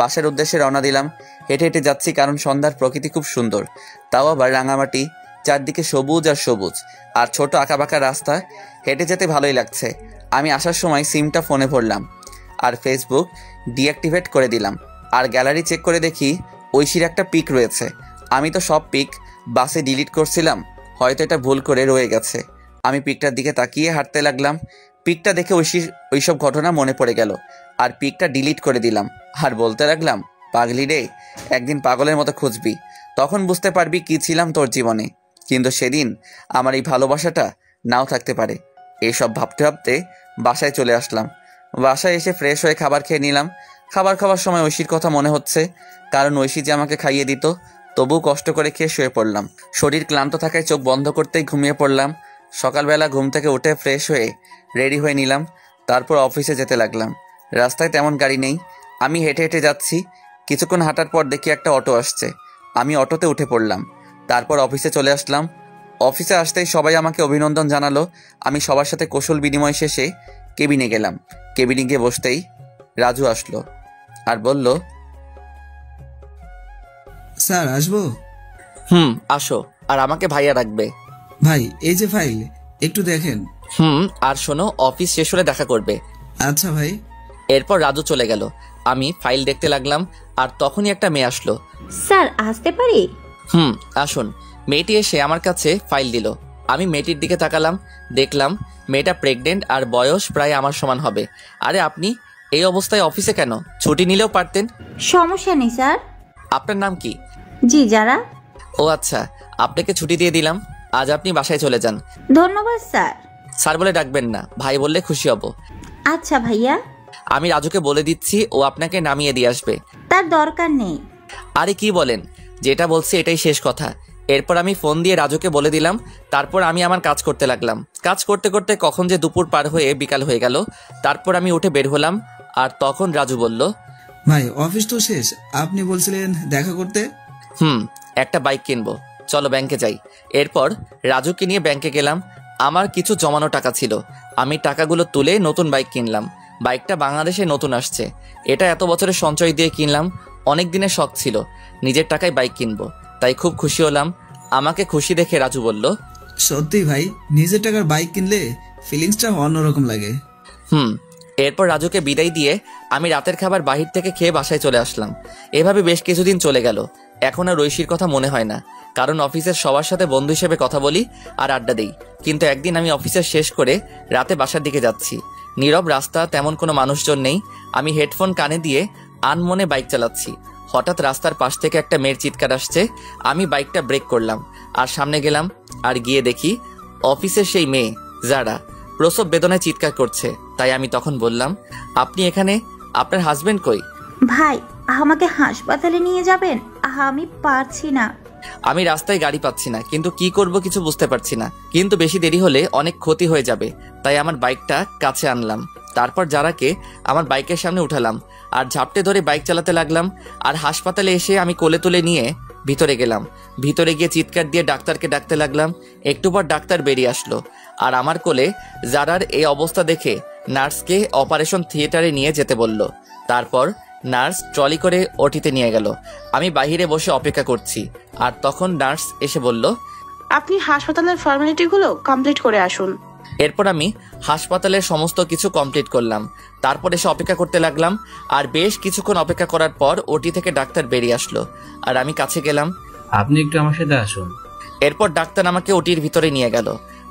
বাসার উদ্দেশ্যে রওনা দিলাম। হেঁটে হেঁটে যাচ্ছি কারণ সন্ধ্যার প্রকৃতি খুব সুন্দর, তাও আবার রাঙামাটি, চারদিকে সবুজ আর সবুজ, আর ছোট আঁকাবাঁকা রাস্তা, হেঁটে যেতে ভালোই লাগছে। আমি আসার সময় সিমটা ফোনে ভরলাম আর ফেসবুক ডিঅ্যাক্টিভেট করে দিলাম, আর গ্যালারি চেক করে দেখি ঐশীর একটা পিক রয়েছে। আমি তো সব পিক বাসে ডিলিট করছিলাম, হয়তো এটা ভুল করে রয়ে গেছে। আমি পিকটার দিকে তাকিয়ে হাঁটতে লাগলাম। পিকটা দেখে ঐশীর ওইসব ঘটনা মনে পড়ে গেল, আর পিকটা ডিলিট করে দিলাম। আর বলতে লাগলাম, পাগলি রে, একদিন পাগলের মতো খুঁজবি, তখন বুঝতে পারবি কি ছিলাম তোর জীবনে। কিন্তু সেদিন আমার এই ভালোবাসাটা নাও থাকতে পারে। এইসব ভাবতে ভাবতে বাসায় চলে আসলাম। বাসায় এসে ফ্রেশ হয়ে খাবার খেয়ে নিলাম। খাবার খাওয়ার সময় ঐশীর কথা মনে হচ্ছে, কারণ ঐশী যে আমাকে খাইয়ে দিত। তবুও কষ্ট করে খেয়ে শুয়ে পড়লাম। শরীর ক্লান্ত থাকায় চোখ বন্ধ করতেই ঘুমিয়ে পড়লাম। সকালবেলা ঘুম থেকে উঠে ফ্রেশ হয়ে রেডি হয়ে নিলাম, তারপর অফিসে যেতে লাগলাম। রাস্তায় তেমন গাড়ি নেই, আমি হেঁটে হেঁটে যাচ্ছি। কিছুক্ষণ হাঁটার পর দেখি একটা অটো আসছে, আমি অটোতে উঠে পড়লাম। তারপর অফিসে চলে আসলাম। অফিসে আসতেই সবাই আমাকে অভিনন্দন জানালো। আমি সবার সাথে কৌশল বিনিময় শেষে কেবিনে গেলাম। কেবিনে গিয়ে বসতেই রাজু আসলো আর বলল, স্যার আসবো? আসো, আর আমাকে ভাইয়া রাখবে। ভাই এই যে ফাইল, একটু দেখেন। আর শোনো, অফিস শেষ হলে দেখা করবে। আচ্ছা ভাই। এরপর রাজু চলে গেল। আমি ফাইল দেখতে লাগলাম, আর তখনই একটা মেয়ে আসলো। স্যার আসতে পারি? আসুন। মেয়েটি এসে আমার কাছে ফাইল দিল। আমি মেয়েটির দিকে তাকালাম, দেখলাম মেয়েটা প্রেগনেন্ট আর বয়স প্রায় আমার সমান হবে। আরে আপনি এই অবস্থায় অফিসে কেন? ছুটি নিলেও পারতেন। সমস্যা নেই স্যার। আপনার নাম কি? জি যারা। ও আচ্ছা, আপনাকে ছুটি দিয়ে দিলাম, আজ আপনি বাসায় চলে যান। ধন্যবাদ স্যার। স্যার বলে ডাকবেন না, ভাই বললে খুশি হব। আচ্ছা ভাইয়া। আমি রাজুকে বলে দিচ্ছি, ও আপনাকে নামিয়ে দিয়ে আসবে। তার দরকার নেই। আরে কি বলেন, যেটা বলছি এটাই শেষ কথা। এরপর আমি ফোন দিয়ে রাজুকে বলে দিলাম। তারপর আমি আমার কাজ করতে লাগলাম। কাজ করতে করতে কখন যে দুপুর পার হয়ে বিকাল হয়ে গেল। তারপর আমি উঠে বের হলাম, আর তখন রাজু বলল, ভাই অফিস তো শেষ, আপনি বলছিলেন দেখা করতে। একটা বাইক কিনবো, চলো ব্যাংকে যাই। এরপর রাজুকে নিয়ে ব্যাংকে গেলাম। আমার কিছু জমানো টাকা ছিল, আমি টাকাগুলো তুলে নতুন বাইক কিনলাম। বাইকটা বাংলাদেশে নতুন আসছে, এটা এত বছরের সঞ্চয় দিয়ে কিনলাম। অনেক দিনের শখ ছিল নিজের টাকায় বাইক কিনবো, তাই খুব খুশি হলাম। আমাকে খুশি দেখে রাজু বলল, সত্যি ভাই, নিজের টাকার বাইক কিনলে ফিলিংসটা অন্যরকম লাগে। এরপর রাজুকে বিদায় দিয়ে আমি রাতের খাবার বাহির থেকে খেয়ে বাসায় চলে আসলাম। এভাবে বেশ কিছুদিন চলে গেল। এখন আর ঐশীর কথা মনে হয় না, কারণ অফিসের সবার সাথে বন্ধু হিসেবে কথা বলি আর আড্ডা দিই। কিন্তু একদিন আমি অফিসের শেষ করে রাতে বাসার দিকে যাচ্ছি। নীরব রাস্তা, তেমন কোনো মানুষজন নেই। আমি হেডফোন কানে দিয়ে আনমনে বাইক চালাচ্ছি। হঠাৎ রাস্তার পাশ থেকে একটা মেয়ের চিৎকার আসছে। আমি বাইকটা ব্রেক করলাম আর সামনে গেলাম, আর গিয়ে দেখি অফিসের সেই মেয়ে যারা প্রসব বেদনায় চিৎকার করছে। তাই আমি তখন বললাম, আপনি এখানে? আপনার হাজবেন্ড কই? ভাই আমাকে হাসপাতালে নিয়ে যাবেন, আমি পারছি না। আমি রাস্তায় গাড়ি পাচ্ছি না, কিন্তু কি করব কিছু বুঝতে পারছি না। কিন্তু বেশি দেরি হলে অনেক ক্ষতি হয়ে যাবে, তাই আমার বাইকটা কাছে আনলাম। তারপর যারাকে আমার বাইকের সামনে উঠালাম আর ঝাপটে ধরে বাইক চালাতে লাগলাম। আর হাসপাতালে এসে আমি কোলে তুলে নিয়ে ভিতরে গেলাম। ভিতরে গিয়ে চিৎকার দিয়ে ডাক্তারকে ডাকতে লাগলাম। একটু পর ডাক্তার বেরিয়ে আসলো, আর আমার কোলে যারার এই অবস্থা দেখে নার্সকে অপারেশন থিয়েটারে নিয়ে যেতে বলল। তারপর নার্স ট্রলি করে ওটিতে নিয়ে গেল। আমি বাইরে বসে অপেক্ষা করছি, আর তখন নার্স এসে বলল, আপনি হাসপাতালের ফর্মালিটিগুলো কমপ্লিট করে আসুন। এরপর আমি হাসপাতালের সমস্ত কিছু কমপ্লিট করলাম। তারপর এসে অপেক্ষা করতে লাগলাম, আর বেশ কিছুক্ষণ অপেক্ষা করার পর ওটি থেকে ডাক্তার বেরিয়ে আসলো, আর আমি কাছে গেলাম। আপনি একটু আমার সাথে আসুন। এরপর ডাক্তার আমাকে ওটির ভিতরে নিয়ে গেল,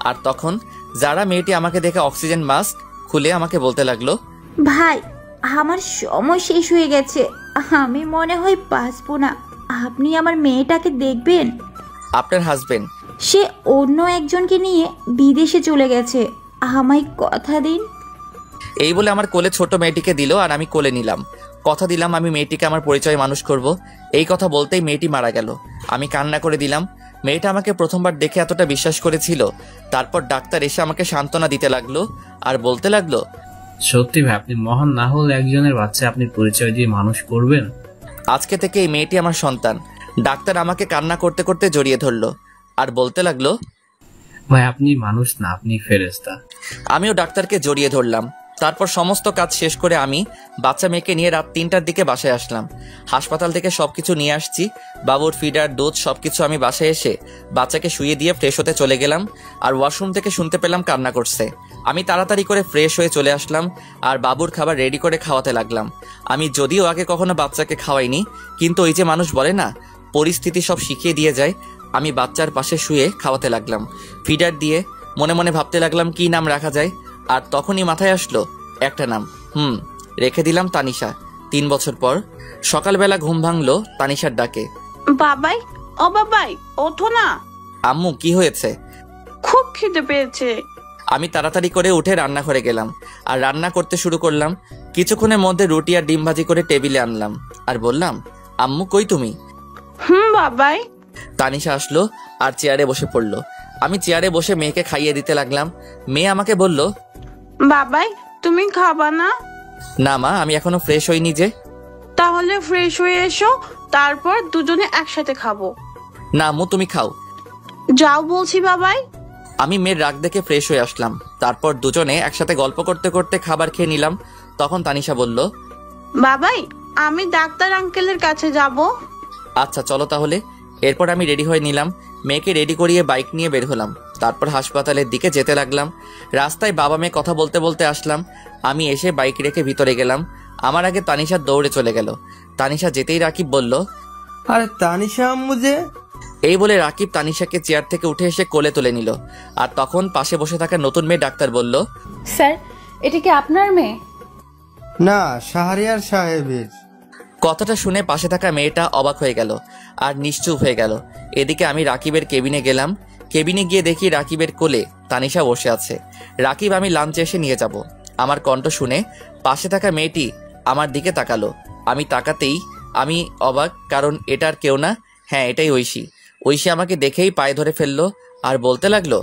আর তখন যারা মেয়েটি আমাকে দেখে অক্সিজেন মাস্ক খুলে আমাকে বলতে লাগলো, ভাই আমার সময় শেষ হয়ে গেছে, আমি মনে হয় বাঁচবো না, আপনি আমার মেয়েটাকে দেখবেন। আপনার হাজবেন্ড? সে অন্য একজনকে নিয়ে বিদেশে চলে গেছে, আমায় কথা দিন। এই বলে আমার কোলে ছোট মেয়েটিকে দিল, আর আমি কোলে নিলাম। কথা দিলাম আমি মেয়েটিকে আমার পরিচয় মানুষ করব। এই কথা বলতেই মেয়েটি মারা গেল। আমি কান্না করে দিলাম। মেয়েটা আমাকে প্রথমবার দেখে এতটা বিশ্বাস করেছিল। তারপর ডাক্তার এসে আমাকে সান্ত্বনা দিতে লাগলো আর বলতে লাগলো, সত্যি ভাই, আপনি মহান না হলে একজনের বাচ্চা আপনি পরিচয় দিয়ে মানুষ করবেন। আজকে থেকে এই মেয়েটি আমার সন্তান। ডাক্তার আমাকে কান্না করতে করতে জড়িয়ে ধরলো আর বলতে লাগলো, ভাই আপনি মানুষ না, আপনি ফেরেশতা। আমিও ডাক্তারকে জড়িয়ে ধরলাম। তারপর সমস্ত কাজ শেষ করে আমি বাচ্চা মেয়েকে নিয়ে রাত 3টার দিকে বাসায় আসলাম। হাসপাতাল থেকে সবকিছু নিয়ে আসছি, বাবুর ফিডার, দুধ সবকিছু। আমি বাসায় এসে বাচ্চাকে শুয়ে দিয়ে ফ্রেশ হতে চলে গেলাম, আর ওয়াশরুম থেকে শুনতে পেলাম কান্না করছে। আমি তাড়াতাড়ি করে ফ্রেশ হয়ে চলে আসলাম আর বাবুর খাবার রেডি করে খাওয়াতে লাগলাম। আমি যদিও আগে কখনো বাচ্চাকে খাওয়াইনি, কিন্তু ওই যে মানুষ বলে না, পরিস্থিতি সব শিখিয়ে দিয়ে যায়। আমি বাচ্চার পাশে শুয়ে খাওয়াতে লাগলাম, ফিডার দিয়ে। মনে মনে ভাবতে লাগলাম কি নাম রাখা যায়, আর তখনই মাথায় আসলো একটা নাম। রেখে দিলাম তানিশা। 3 বছর পর সকালবেলা ঘুম ভাঙলো তানিশার ডাকে। বাবাই, ও বাবাই, ওঠো না। আম্মু, কি হয়েছে? খুব খিদে পেয়েছে। আমি তাড়াতাড়ি করে উঠে রান্নাঘরে গেলাম আর রান্না করতে শুরু করলাম। কিছুক্ষণের মধ্যে রুটি আর ডিম ভাজি করে টেবিলে আনলাম আর বললাম, আম্মু কই তুমি? বাবাই। তানিশা আসলো আর চেয়ারে বসে পড়লো। আমি চেয়ারে বসে মেয়েকে খাইয়ে দিতে লাগলাম। মেয়ে আমাকে বলল, বাবাই তুমি খাবা না? না মা, আমি এখনো ফ্রেশ হইনি যে। তাহলে ফ্রেশ হয়ে এসো, তারপর দুজনে একসাথে খাবো। না আম্মু, তুমি খাও। যাও বলছি বাবাই। আমি মেয়ের রাগ দেখে ফ্রেশ হয়ে আসলাম। তারপর দুজনে একসাথে গল্প করতে করতে খাবার খেয়ে নিলাম। তখন তানিশা বলল, বাবাই আমি ডাক্তার আঙ্কেলের কাছে যাব। আচ্ছা চলো তাহলে। এরপর আমি রেডি হয়ে নিলাম, মেয়েকে রেডি করিয়ে বাইক নিয়ে বের হলাম। তারপর হাসপাতালের দিকে যেতে লাগলাম। রাস্তায় বাবা মেয়ে কথা বলতে বলতে আসলাম। আমি এসে বাইক রেখে ভিতরে গেলাম। আমার আগে তানিশা দৌড়ে চলে গেল। তানিশা যেতেই রাকিব বলল, আরে তানিশা আম্মু যে। এই বলে রাকিব তানিশাকে চেয়ার থেকে উঠে এসে কোলে তুলে নিল। আর তখন পাশে বসে থাকা নতুন মেয়ে ডাক্তার বলল, স্যার এটা কি আপনার মেয়ে? না, শাহরিয়ার সাহেবের। কথাটা শুনে পাশে থাকা মেয়েটা অবাক হয়ে গেল আর নিশ্চুপ হয়ে গেল। এদিকে আমি রাকিবের কেবিনে গেলাম। কেবিনে গিয়ে দেখি রাকিবের কোলে তানিশা বসে আছে। রাকিব আমি লাঞ্চে এসে নিয়ে যাব। আমার কণ্ঠ শুনে পাশে থাকা মেয়েটি আমার দিকে তাকালো। আমি তাকাতেই আমি অবাক, কারণ এটার কেউ না, হ্যাঁ এটাই ঐশী। ঐশী আমাকে দেখেই পায়ে ধরে ফেললো আর বলতে লাগলো,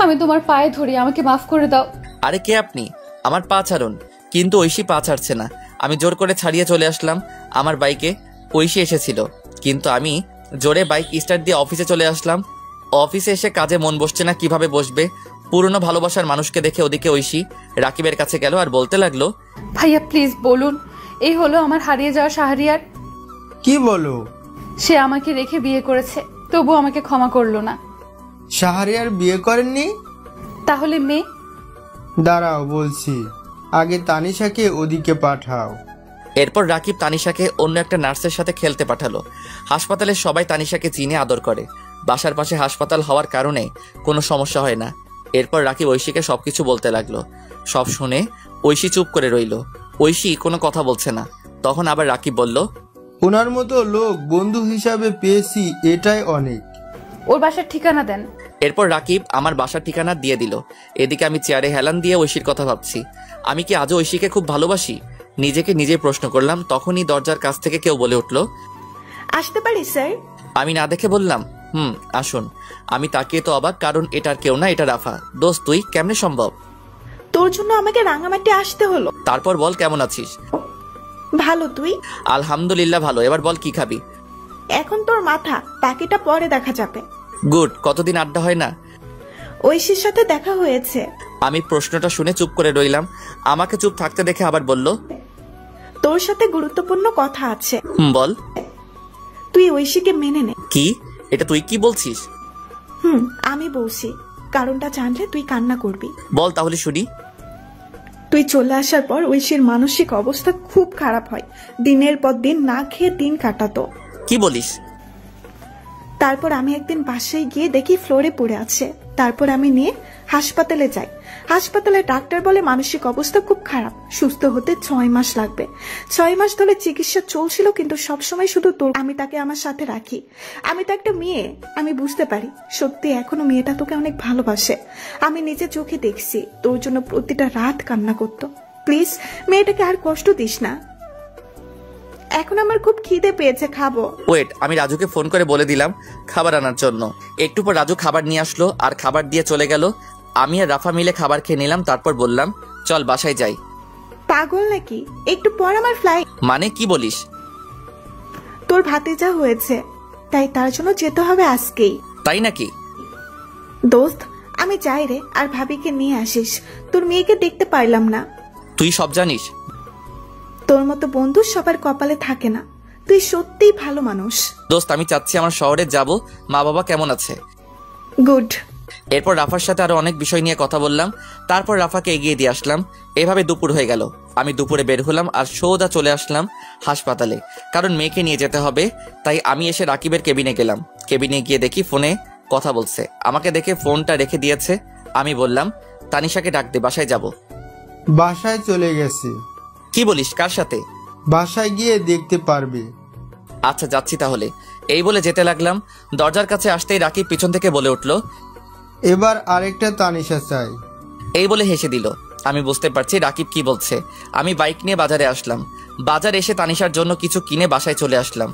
আমি তোমার পায়ে ধরি, আমাকে মাফ করে দাও। আরে কে আপনি? আমার পা ছাড়ুন। কিন্তু ঐশী পা ছাড়ছে না। আমি জোর করে ছাড়িয়ে চলে আসলাম আমার বাইকে। ঐশী এসেছিল, কিন্তু আমি জোরে বাইক স্টার্ট দিয়ে অফিসে চলে আসলাম। অফিসে এসে কাজে মন বসছে না, কিভাবে বসবে? পুরনো ভালোবাসার মানুষকে দেখে ওদিকে ঐশী রাকিবের কাছে গেল আর বলতে লাগলো, ভাইয়া প্লিজ বলুন, এই হলো আমার হারিয়ে যাওয়া শাহরিয়ার। কি বলো? সে আমাকে রেখে বিয়ে করেছে, তবু আমাকে ক্ষমা করলো না। শাহরিয়ার বিয়ে করেননি? তাহলে মেয়ে? দাঁড়াও বলছি, আগে তানিশাকে ওদিকে পাঠাও। এরপর রাকিব তানিশাকে অন্য একটা নার্সের সাথে খেলতে পাঠালো। হাসপাতালে সবাই তানিশাকে চিনে আদর করে। বাসার পাশে হাসপাতাল হওয়ার কারণে কোনো সমস্যা হয় না। এরপর রাকিব ঐশীকে সবকিছু বলতে লাগলো। সব শুনে ঐশী চুপ করে রইল। ঐশী কোনো কথা বলছে না। তখন আবার রাকিব বলল, ওনার মতো লোক বন্ধু হিসাবে পেয়েছি, এটাই অনেক। ওর বাসার ঠিকানা দেন। এরপর রাকিব আমার বাসার ঠিকানা দিয়ে দিল। এদিকে আমি চেয়ারে হেলান দিয়ে ঐশীর কথা ভাবছি। আমি কি আজও ঐশীকে খুব ভালোবাসি? নিজেকে নিজে প্রশ্ন করলাম। তখনই দরজার কাছ থেকে কেউ বলে উঠল, আসতে পারি স্যার? আমি না দেখে বললাম, আসুন। আমি তাকিয়ে তো অবাক, কারণ এটার কেউ না, এটা রাফা। দোস্ত তুই কেমনে সম্ভব? তোর জন্য আমাকে রাঙামাটি আসতে হলো। তারপর বল, কেমন আছিস? ভালো, তুই? আলহামদুলিল্লাহ ভালো। এবার বল কি খাবি? এখন তোর মাথা, বাকিটা পরে দেখা যাবে। গুড। কতদিন আড্ডা হয় না। ঐশীর সাথে দেখা হয়েছে। আমি প্রশ্নটা শুনে চুপ করে রইলাম। আমাকে চুপ থাকতে দেখে আবার বলল, তোর সাথে গুরুত্বপূর্ণ কথা আছে। বল। তুই ঐশীকে মেনে নে। কি? এটা তুই কি বলছিস? আমি বলছি, কারণটা জানলে তুই কান্না করবি। বল তাহলে শুনি। তুই চলে আসার পর ঐশীর মানসিক অবস্থা খুব খারাপ হয়। দিনের পর দিন না খেয়ে দিন কাটাতো। কি বলিস? তারপর আমি একদিন বাসায় গিয়ে দেখি ফ্লোরে পড়ে আছে। তারপর আমি নিয়ে হাসপাতালে যাই। হাসপাতালে ডাক্তার বলে মানসিক অবস্থা খুব খারাপ, সুস্থ হতে 6 মাস লাগবে। 6 মাস ধরে চিকিৎসা চলছিল, কিন্তু সবসময় শুধু তোর। আমি তাকে আমার সাথে রাখি। আমি তো একটা মেয়ে, আমি বুঝতে পারি সত্যি এখনো মেয়েটা তোকে অনেক ভালোবাসে। আমি নিজে চোখে দেখছি তোর জন্য প্রতিটা রাত কান্না করতো। প্লিজ মেয়েটাকে আর কষ্ট দিস না। এখন আমার খুব খিদে পেয়েছে, খাবো। ওয়েট, আমি রাজুকে ফোন করে বলে দিলাম খাবার আনার জন্য। একটু পর রাজু খাবার নিয়ে আসলো আর খাবার দিয়ে চলে গেল। আমি আর রাফা মিলে খাবার খেয়ে নিলাম। তারপর বললাম, চল বাসায় যাই। পাগল নাকি? একটু পর আমার ফ্লাইট। মানে কি বলিস? তোর ভাতিজা হয়েছে, তাই তার জন্য যেতে হবে আজকেই। তাই নাকি? দোস্ত আমি যাই রে, আর ভাবিকে নিয়ে আসিস। তোর মেয়েকে দেখতে পারলাম না। তুই সব জানিস? তোর মতো বন্ধু সবার কপালে থাকে না। তুই সত্যিই ভালো মানুষ। দোস্ত, আমি চাচ্ছি আমার শহরে যাব। মা বাবা কেমন আছে? গুড। এরপর রাফার সাথে আরো অনেক বিষয় নিয়ে কথা বললাম। তারপর রাফাকে এগিয়ে দিয়ে আসলাম। এভাবে দুপুর হয়ে গেল। আমি দুপুরে বের হলাম আর সোজা চলে আসলাম হাসপাতালে, কারণ মেয়েকে নিয়ে যেতে হবে। তাই আমি এসে রাকিবের কেবিনে গেলাম। কেবিনে গিয়ে দেখি ফোনে কথা বলছে। আমাকে দেখে ফোনটা রেখে দিয়েছে। আমি বললাম, তানিশাকে ডাক দে, বাসায় যাব। বাসায় চলে গেছে। কি বলিস? কার সাথে? বাসায় গিয়ে দেখতে পারবে। আচ্ছা, যাচ্ছি তাহলে। এই বলে যেতে লাগলাম। দরজার কাছে আসতেই রাকিব পিছন থেকে বলে উঠল, এবার আরেকটা তানিশা চাই। এই বলে হেসে দিল। আমি বুঝতে পারছি রাকিব কি বলছে। আমি বাইক নিয়ে বাজারে আসলাম। বাজারে এসে তানিশার জন্য কিছু কিনে বাসায় চলে আসলাম।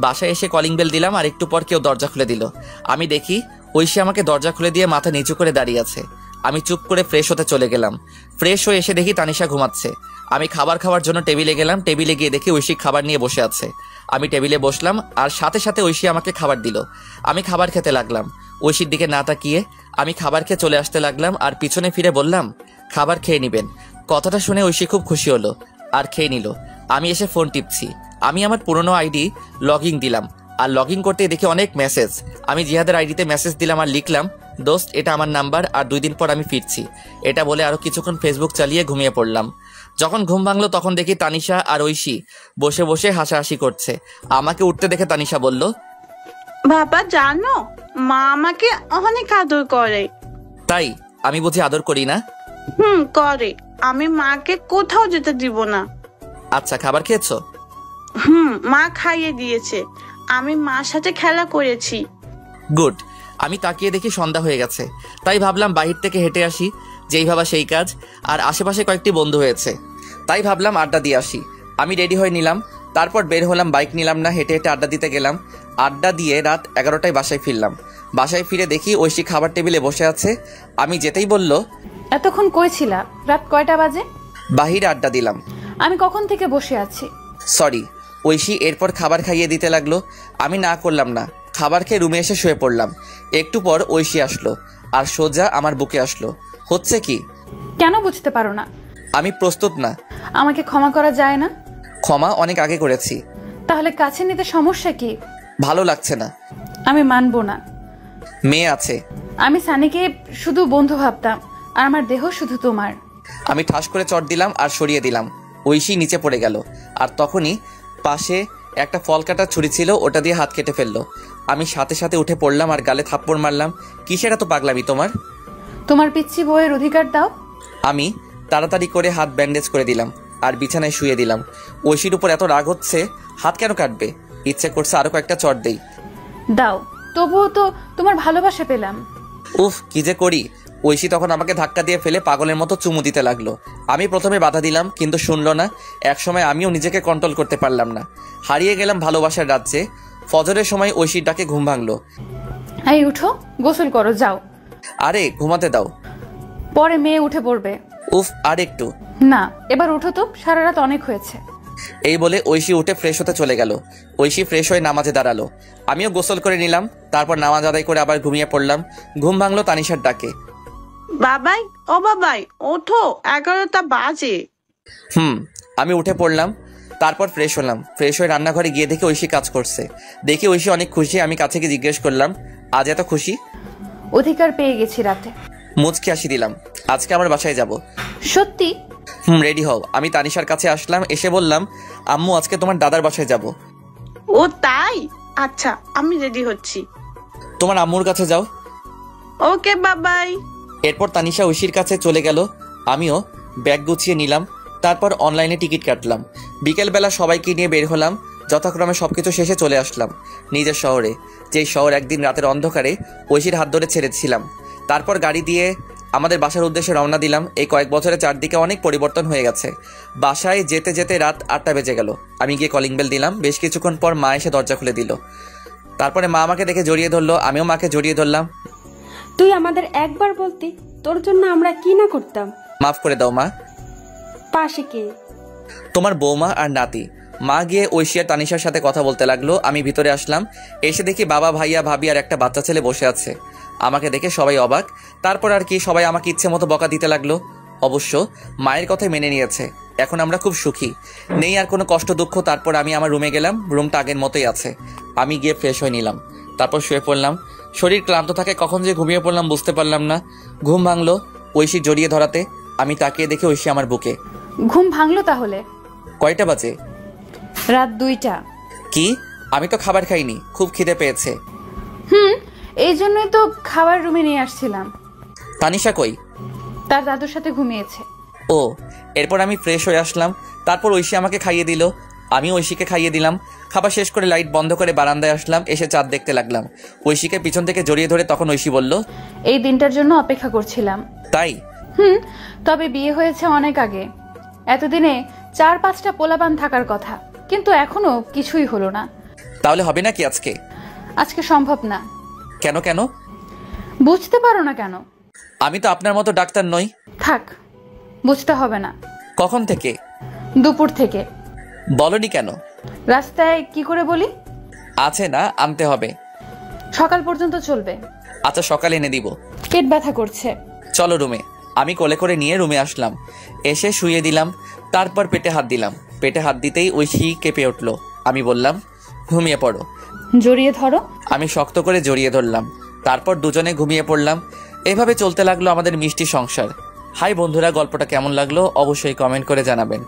বাসায় এসে কলিং বেল দিলাম, আর একটু পর কেউ দরজা খুলে দিল। আমি দেখি ঐশী আমাকে দরজা খুলে দিয়ে মাথা নিচু করে দাঁড়িয়ে আছে। আমি চুপ করে ফ্রেশ হতে চলে গেলাম। ফ্রেশ হয়ে এসে দেখি তানিশা ঘুমাচ্ছে। আমি খাবার খাওয়ার জন্য টেবিলে গেলাম। টেবিলে গিয়ে দেখি ঐশী খাবার নিয়ে বসে আছে। আমি টেবিলে বসলাম আর সাথে সাথে ঐশী আমাকে খাবার দিল। আমি খাবার খেতে লাগলাম। ঐশীর দিকে না তাকিয়ে আমি খাবার খেয়ে চলে আসতে লাগলাম আর পিছনে ফিরে বললাম, খাবার খেয়ে নিবেন। কথাটা শুনে ঐশী খুব খুশি হলো আর খেয়ে নিল। আমি এসে ফোন টিপছি। আমি আমার পুরনো আইডি লগইন দিলাম আর লগইন করতে দেখি অনেক মেসেজ। আমি জিহাদের আইডিতে মেসেজ দিলাম আর লিখলাম, দোস্ত, এটা আমার নাম্বার আর 2 দিন পর আমি ফিরছি। এটা বলে আরো কিছুক্ষণ ফেসবুক চালিয়ে ঘুমিয়ে পড়লাম। যখন ঘুম ভাঙলো তখন দেখি তানিশা আর ঐশী বসে বসে হাসাহাসি করছে। আমাকে উঠতে দেখে তানিশা বলল, বাবা জানো, মা আমাকে অনেক আদর করে। তাই? আমি বুঝি আদর করি না? করে। আমি মাকে কোথাও যেতে দিব না। আচ্ছা, খাবার খেয়েছো? মা খাইয়ে দিয়েছে। আমি মার সাথে খেলা করেছি। গুড। আমি তাকিয়ে দেখি সন্ধ্যা হয়ে গেছে। তাই ভাবলাম বাহির থেকে হেঁটে আসি। যেই ভাবা সেই কাজ। আর আশেপাশে কয়েকটি বন্ধু হয়েছে, তাই ভাবলাম আড্ডা দিয়ে আসি। আমি রেডি হয়ে নিলাম। তারপর বের হলাম। বাইক নিলাম না, হেঁটে হেঁটে আড্ডা দিতে গেলাম। আড্ডা দিয়ে রাত 11টায় বাসায় ফিরলাম। বাসায় ফিরে দেখি ঐশী খাবার টেবিলে বসে আছে। আমি যেতেই বলল, এতক্ষণ কই ছিলা? রাত কয়টা বাজে? বাহিরে আড্ডা দিলাম। আমি কখন থেকে বসে আছি। সরি। ঐশী এরপর খাবার খাইয়ে দিতে লাগলো। আমি না করলাম না। খাবার খেয়ে রুমে এসে শুয়ে পড়লাম। একটু পর ঐশী আসলো আর সোজা আমার বুকে আসলো। হচ্ছে কি? কেন বুঝতে পারো না? আমি প্রস্তুত না। আমাকে ক্ষমা করা যায় না? ক্ষমা অনেক আগে করেছি। তাহলে কাছে নিতে সমস্যা কি? ভালো লাগছে না। আমি মানবো না। মেয়ে আছে। আমি সানিকে শুধু বন্ধু ভাবতাম, আর আমার দেহ শুধু তোমার। আমি ঠাস করে চট দিলাম আর সরিয়ে দিলাম। ঐশী নিচে পড়ে গেল। আর তখনই পাশে একটা ফল কাটার ছুরি ছিল, ওটা দিয়ে হাত কেটে ফেললো। আমি সাথে সাথে উঠে পড়লাম আর গালে থাপ্পড় মারলাম। কিসের এত পাগলামি তোমার? তোমার পিচ্ছি বউয়ের অধিকার দাও। আমি তাড়াতাড়ি করে হাত ব্যান্ডেজ করে দিলাম আর বিছানায় শুয়ে দিলাম। ঐশীর উপর এত রাগ হচ্ছে, হাত কেন কাটবে? ইচ্ছে করছে আরো কয়েকটা চট দেই। দাও, তবুও তো তোমার ভালোবাসা পেলাম। উফ, কি যে করি। ঐশী তখন আমাকে ধাক্কা দিয়ে ফেলে পাগলের মতো চুমু দিতে লাগলো। আমি প্রথমে বাধা দিলাম, কিন্তু শুনলো না। একসময় আমিও নিজেকে কন্ট্রোল করতে পারলাম না। হারিয়ে গেলাম ভালোবাসার রাজ্যে। ফজরের সময় ঐশীর ডাকে ঘুম ভাঙলো। এই উঠো, গোসল করো, যাও। আরে ঘুমাতে দাও, পরে মেয়ে উঠে পড়বে। উফ, আর একটু না, এবার উঠো তো, সারা রাত অনেক হয়েছে। এই বলে ঐশী উঠে ফ্রেশ হতে চলে গেল। ঐশী ফ্রেশ হয়ে নামাজে দাঁড়ালো। আমিও গোসল করে নিলাম। তারপর নামাজ আদায় করে আবার ঘুমিয়ে পড়লাম। ঘুম ভাঙলো তানিশার ডাকে। বাবাই, ও বাবাই, ওঠো, 11টা বাজে। আমি উঠে পড়লাম। তারপর ফ্রেশ হলাম। ফ্রেশ হয়ে রান্নাঘরে গিয়ে দেখি ঐশী কাজ করছে। দেখি ঐশী অনেক খুশি। আমি কাছে গিয়ে জিজ্ঞেস করলাম, আজ এত খুশি? অধিকার পেয়ে গেছি রাতে। মুচকি হাসি দিলাম। আজকে আমার বাসায় যাব। সত্যি? রেডি হও। আমি তানিশার কাছে আসলাম। এসে বললাম, আম্মু আজকে তোমার দাদার বাসায় যাব। ও তাই? আচ্ছা, আমি রেডি হচ্ছি। তোমার আম্মুর কাছে যাও। ওকে বাবাই। এরপর তানিশা ঐশীর কাছে চলে গেল। আমিও ব্যাগ গুছিয়ে নিলাম। তারপর অনলাইনে টিকিট কাটলাম। বিকেলবেলা সবাইকে নিয়ে বের হলাম। যথাক্রমে সবকিছু শেষে চলে আসলাম নিজের শহরে, যেই শহর একদিন রাতের অন্ধকারে ঐশীর হাত ধরে ছেড়েছিলাম। তারপর গাড়ি দিয়ে আমাদের বাসার উদ্দেশ্যে রওনা দিলাম। এই কয়েক বছরে চারদিকে অনেক পরিবর্তন হয়ে গেছে। বাসায় যেতে যেতে রাত 8টা বেজে গেল। আমি গিয়ে কলিং বেল দিলাম। বেশ কিছুক্ষণ পর মা এসে দরজা খুলে দিল। তারপরে মা আমাকে দেখে জড়িয়ে ধরলো। আমিও মাকে জড়িয়ে ধরলাম। তুই আমাদের একবার বলতি, তোর জন্য আমরা কি না করতাম। মাফ করে দাও মা। পাশে কে? তোমার বৌমা আর নাতি। মা গিয়ে ঐশী আর তানিশার সাথে কথা বলতে লাগলো। আমি ভিতরে আসলাম। এসে দেখি বাবা, ভাইয়া, ভাবি আর একটা বাচ্চা ছেলে বসে আছে। আমাকে দেখে সবাই অবাক। তারপর আর কি, সবাই আমাকে ইচ্ছে মতো বকা দিতে লাগলো। অবশ্য মায়ের কথা মেনে নিয়েছে। এখন আমরা খুব সুখী, নেই আর কোনো কষ্ট দুঃখ। তারপর আমি আমার রুমে গেলাম, রুমটা আগের মতোই আছে। আমি গিয়ে ফ্রেশ হয়ে নিলাম, তারপর শুয়ে পড়লাম। শরীর ক্লান্ত থাকে, কখন যে ঘুমিয়ে পড়লাম বুঝতে পারলাম না। ঘুম ভাঙলো ঐশী জড়িয়ে ধরাতে। আমি তাকিয়ে দেখি ঐশী আমার বুকে। ঘুম ভাঙলো তাহলে? কয়টা বাজে? রাত 2টা। কি? আমি তো খাবার খাইনি, খুব খিদে পেয়েছে। এই জন্যই তো খাবার রুমে নিয়ে আসছিলাম। তানিশা কই? তার দাদুর সাথে ঘুমিয়েছে। ও, এরপর আমি ফ্রেশ হয়ে আসলাম। তারপর ঐশী আমাকে খাইয়ে দিল, আমি ঐশীকে খাইয়ে দিলাম। খাবার শেষ করে লাইট বন্ধ করে বারান্দায় আসলাম, এসে চাঁদ দেখতে লাগলাম। ঐশীকে পিছন থেকে জড়িয়ে ধরে তখন ঐশী বলল, এই দিনটার জন্য অপেক্ষা করছিলাম। তাই? তবে বিয়ে হয়েছে অনেক আগে। এতদিনে 4-5টা পোলাপান থাকার কথা, কিন্তু এখনো কিছুই হলো না। তাহলে হবে নাকি আজকে? আজকে সম্ভব না। কেন কেন? বুঝতে পারো না কেন? আমি তো আপনার মতো ডাক্তার নই। থাক, বুঝতে হবে না। কখন থেকে? দুপুর থেকে। বলনি কেন? রাস্তায় কি করে বলি? আছে না, আনতে হবে। সকাল পর্যন্ত চলবে। আচ্ছা, সকালে এনে দিব। পেট ব্যথা করছে। চলো রুমে। আমি কোলে করে নিয়ে রুমে আসলাম, এসে শুয়ে দিলাম। তারপর পেটে হাত দিলাম। পেটে হাত দিতেই ঐশী কেঁপে উঠলো। আমি বললাম, ঘুমিয়ে পড়ো। জড়িয়ে ধরো। আমি শক্ত করে জড়িয়ে ধরলাম। তারপর দুজনে ঘুমিয়ে পড়লাম। এভাবে চলতে লাগলো আমাদের মিষ্টি সংসার। হাই বন্ধুরা, গল্পটা কেমন লাগলো অবশ্যই কমেন্ট করে জানাবেন।